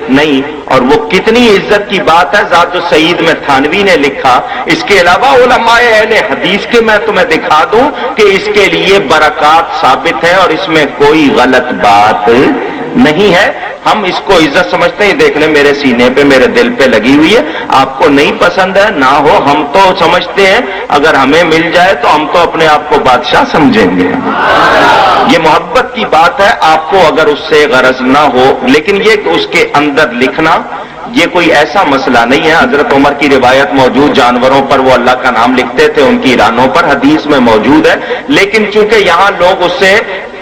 نہیں، اور وہ کتنی عزت کی بات ہے۔ ذات السعید میں تھانوی نے لکھا، اس کے علاوہ علماء اہل حدیث کے میں تمہیں دکھا دوں کہ اس کے لیے برکات ثابت ہے اور اس میں کوئی غلط بات نہیں ہے۔ ہم اس کو عزت سمجھتے ہیں، دیکھ لیں میرے سینے پہ، میرے دل پہ لگی ہوئی ہے، آپ کو نہیں پسند ہے نہ ہو، ہم تو سمجھتے ہیں اگر ہمیں مل جائے تو ہم تو اپنے آپ کو بادشاہ سمجھیں گے۔ یہ محبت کی بات ہے، آپ کو اگر اس سے غرض نہ ہو، لیکن یہ کہ اس کے اندر لکھنا یہ کوئی ایسا مسئلہ نہیں ہے۔ حضرت عمر کی روایت موجود، جانوروں پر وہ اللہ کا نام لکھتے تھے، ان کی رانوں پر، حدیث میں موجود ہے، لیکن چونکہ یہاں لوگ اس سے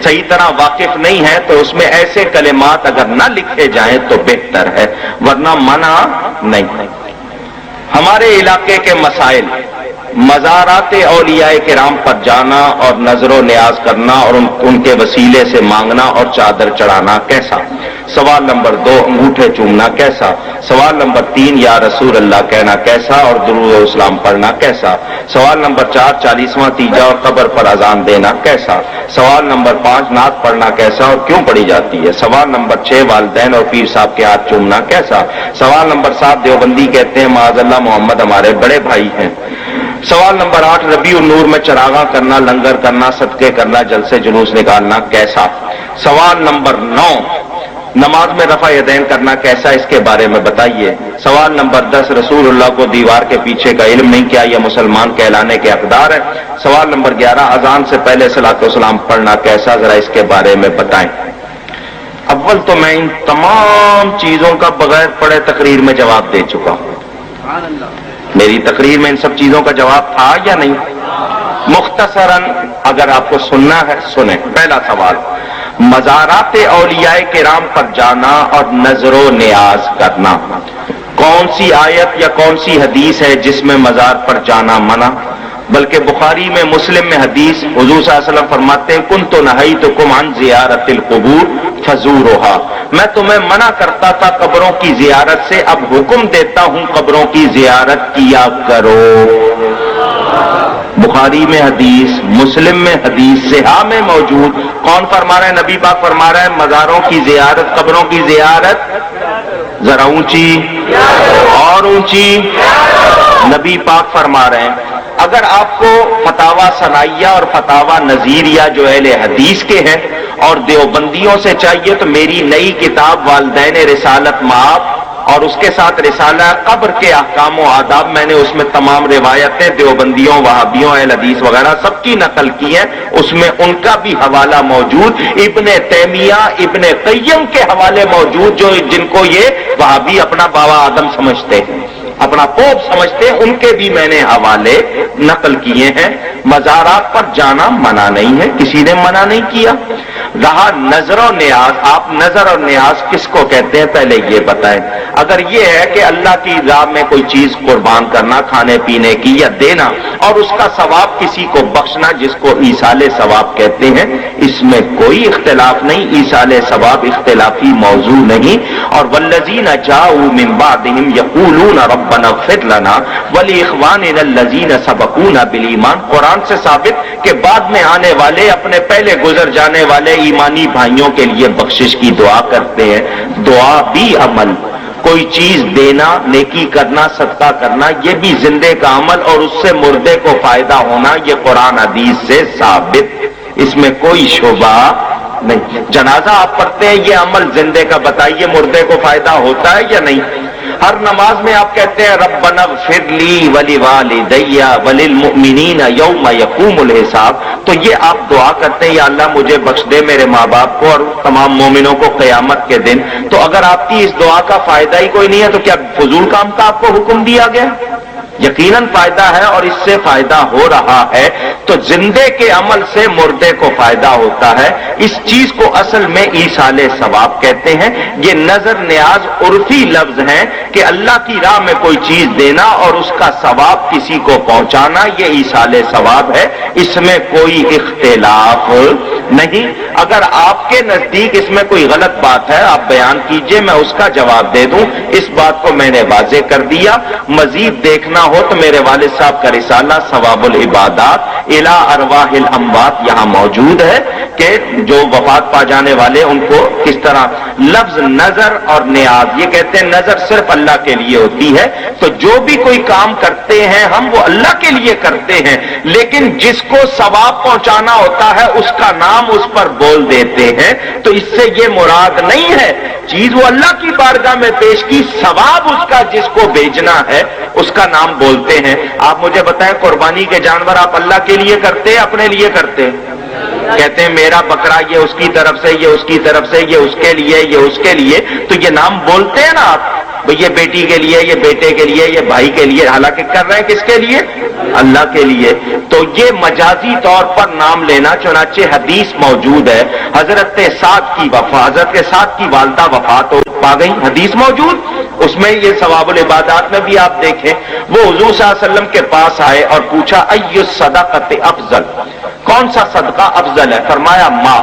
صحیح طرح واقف نہیں ہیں تو اس میں ایسے کلمات اگر نہ لکھے جائیں تو بہتر ہے، ورنہ منع نہیں۔ ہمارے علاقے کے مسائل، مزارات اولیاء کرام پر جانا اور نظر و نیاز کرنا اور ان کے وسیلے سے مانگنا اور چادر چڑھانا کیسا؟ سوال نمبر 2، انگوٹھے چومنا کیسا؟ سوال نمبر 3، یا رسول اللہ کہنا کیسا اور درود و اسلام پڑھنا کیسا؟ سوال نمبر 4، 40واں تیجا اور قبر پر اذان دینا کیسا؟ سوال نمبر 5، نعت پڑھنا کیسا اور کیوں پڑھی جاتی ہے؟ سوال نمبر 6، والدین اور پیر صاحب کے ہاتھ چومنا کیسا؟ سوال نمبر 7، دیوبندی کہتے ہیں معاذ اللہ محمد ہمارے بڑے بھائی ہیں۔ سوال نمبر 8، ربیع النور میں چراغاں کرنا، لنگر کرنا، صدقے کرنا، جلسے جلوس نکالنا کیسا؟ سوال نمبر 9، نماز میں رفع یدین کرنا کیسا، اس کے بارے میں بتائیے۔ سوال نمبر 10، رسول اللہ کو دیوار کے پیچھے کا علم نہیں، کیا یہ مسلمان کہلانے کے حقدار ہے؟ سوال نمبر 11، اذان سے پہلے صلاۃ و سلام پڑھنا کیسا، ذرا اس کے بارے میں بتائیں۔ اول تو میں ان تمام چیزوں کا بغیر پڑھے تقریر میں جواب دے چکا ہوں۔ میری تقریر میں ان سب چیزوں کا جواب تھا یا نہیں؟ مختصراً اگر آپ کو سننا ہے سنیں۔ پہلا سوال، مزارات اولیاء کرام پر جانا اور نظر و نیاز کرنا، کون سی آیت یا کون سی حدیث ہے جس میں مزار پر جانا منع؟ بلکہ بخاری میں، مسلم میں حدیث، حضور صلی اللہ علیہ وسلم فرماتے ہیں کنت نہیتکم عن زیارت القبور فزوروها، میں تمہیں منع کرتا تھا قبروں کی زیارت سے، اب حکم دیتا ہوں قبروں کی زیارت کیا کرو۔ بخاری میں حدیث، مسلم میں حدیث، صحیح میں موجود. کون فرما رہا ہے؟ نبی پاک فرما رہا ہے مزاروں کی زیارت، قبروں کی زیارت ذرا اونچی اور اونچی، نبی پاک فرما رہے ہیں. اگر آپ کو فتاوی ثنائیہ اور فتاوی نظیریہ جو اہل حدیث کے ہیں اور دیوبندیوں سے چاہیے تو میری نئی کتاب والدین رسالت مآب اور اس کے ساتھ رسالہ قبر کے احکام و آداب، میں نے اس میں تمام روایتیں دیوبندیوں، وہابیوں، اہل حدیث وغیرہ سب کی نقل کی ہیں، اس میں ان کا بھی حوالہ موجود، ابن تیمیہ، ابن قیم کے حوالے موجود، جو جن کو یہ وہابی اپنا بابا آدم سمجھتے ہیں، اپنا پوپ سمجھتے ہیں، ان کے بھی میں نے حوالے نقل کیے ہیں. مزارات پر جانا منع نہیں ہے، کسی نے منع نہیں کیا. رہا نظر و نیاز، آپ نظر اور نیاز کس کو کہتے ہیں پہلے یہ بتائیں. اگر یہ ہے کہ اللہ کی راہ میں کوئی چیز قربان کرنا، کھانے پینے کی یا دینا، اور اس کا ثواب کسی کو بخشنا، جس کو ایصال ثواب کہتے ہیں، اس میں کوئی اختلاف نہیں. ایصال ثواب اختلافی موضوع نہیں. اور والذین جاءوا من بعدهم یقولون ربنا اغفر لنا ولاخواننا الذین سبقونا بالایمان. قرآن سے ثابت کہ بعد میں آنے والے اپنے پہلے گزر جانے والے ایمانی بھائیوں کے لیے بخشش کی دعا کرتے ہیں. دعا بھی عمل، کوئی چیز دینا، نیکی کرنا، صدقہ کرنا، یہ بھی زندے کا عمل، اور اس سے مردے کو فائدہ ہونا، یہ قرآن حدیث سے ثابت، اس میں کوئی شبہ نہیں. جنازہ آپ پڑھتے ہیں، یہ عمل زندے کا، بتائیے مردے کو فائدہ ہوتا ہے یا نہیں؟ ہر نماز میں آپ کہتے ہیں ربنا اغفر لی ولوالدی وللمؤمنین یوم یقوم الحساب، تو یہ آپ دعا کرتے ہیں یا اللہ مجھے بخش دے، میرے ماں باپ کو اور تمام مومنوں کو قیامت کے دن. تو اگر آپ کی اس دعا کا فائدہ ہی کوئی نہیں ہے تو کیا فضول کام کا آپ کو حکم دیا گیا؟ یقیناً فائدہ ہے اور اس سے فائدہ ہو رہا ہے. تو زندے کے عمل سے مردے کو فائدہ ہوتا ہے. اس چیز کو اصل میں ایصال ثواب کہتے ہیں. یہ نظر نیاز عرفی لفظ ہیں کہ اللہ کی راہ میں کوئی چیز دینا اور اس کا ثواب کسی کو پہنچانا، یہ ایصال ثواب ہے. اس میں کوئی اختلاف نہیں. اگر آپ کے نزدیک اس میں کوئی غلط بات ہے آپ بیان کیجئے، میں اس کا جواب دے دوں. اس بات کو میں نے واضح کر دیا. مزید دیکھنا ہو تو میرے والد صاحب کا رسالہ ثواب العبادات الی ارواح الاموات یہاں موجود ہے کہ جو وفات پا جانے والے ان کو کس طرح. لفظ نظر اور نیاز، یہ کہتے ہیں نظر صرف اللہ کے لیے ہوتی ہے، تو جو بھی کوئی کام کرتے ہیں ہم وہ اللہ کے لیے کرتے ہیں، لیکن جس کو ثواب پہنچانا ہوتا ہے اس کا نام اس پر بول دیتے ہیں. تو اس سے یہ مراد نہیں ہے چیز وہ اللہ کی بارگاہ میں پیش کی، ثواب اس کا جس کو بھیجنا ہے اس کا نام بولتے ہیں. آپ مجھے بتائیں قربانی کے جانور آپ اللہ کے لیے کرتے ہیں اپنے لیے کرتے ہیں؟ کہتے ہیں میرا بکرا یہ اس کی طرف سے، یہ اس کی طرف سے، یہ اس کے لیے، یہ اس کے لیے، تو یہ نام بولتے ہیں نا آپ، یہ بیٹی کے لیے، یہ بیٹے کے لیے، یہ بھائی کے لیے، حالانکہ کر رہے ہیں کس کے لیے؟ اللہ کے لیے. تو یہ مجازی طور پر نام لینا، چنانچہ حدیث موجود ہے حضرت سعد کی وفات، حضرت سعد کی والدہ وفات پا گئی، حدیث موجود، اس میں یہ ثواب العبادات میں بھی آپ دیکھیں. وہ حضور صلی اللہ علیہ وسلم کے پاس آئے اور پوچھا ای الصدقۃ افضل، کون سا صدقہ افضل ہے؟ فرمایا ماء،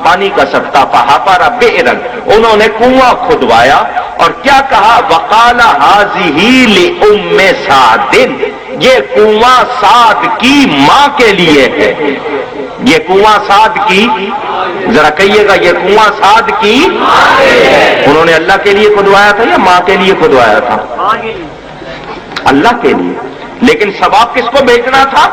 پانی کا صدقہ. فحفر بئرا، انہوں نے کنواں کھدوایا اور کیا کہا؟ وقال هذه لأم سعد، یہ کنواں سعد کی ماں کے لیے ہے. یہ کنواں سعد کی، ذرا کہیے گا، یہ کنواں سعد کی، انہوں نے اللہ کے لیے کھدوایا تھا یا ماں کے لیے کھدوایا تھا؟ اللہ کے لیے. لیکن ثواب کس کو بھیجنا تھا؟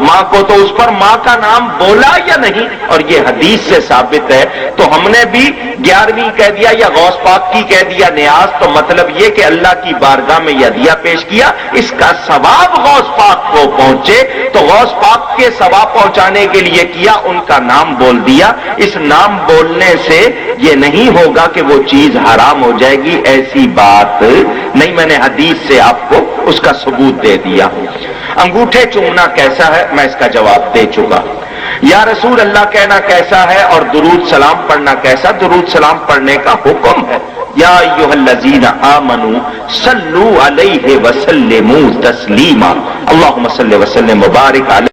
ماں کو. تو اس پر ماں کا نام بولا یا نہیں؟ اور یہ حدیث سے ثابت ہے. تو ہم نے بھی 11ویں کہہ دیا یا غوث پاک کی کہہ دیا نیاز، تو مطلب یہ کہ اللہ کی بارگاہ میں یہ ہدیہ پیش کیا، اس کا ثواب غوث پاک کو پہنچے، تو غوث پاک کے ثواب پہنچانے کے لیے کیا، ان کا نام بول دیا. اس نام بولنے سے یہ نہیں ہوگا کہ وہ چیز حرام ہو جائے گی، ایسی بات نہیں. میں نے حدیث سے آپ کو اس کا ثبوت دے دیا. انگوٹھے چومنا کیسا ہے؟ میں اس کا جواب دے چکا. یا رسول اللہ کہنا کیسا ہے اور درود سلام پڑھنا کیسا؟ درود سلام پڑھنے کا حکم ہے. یا ایھا الذین آمنوا صلوا علیہ وسلموا تسلیما، اللہم صل وسلم وبارک علیہ.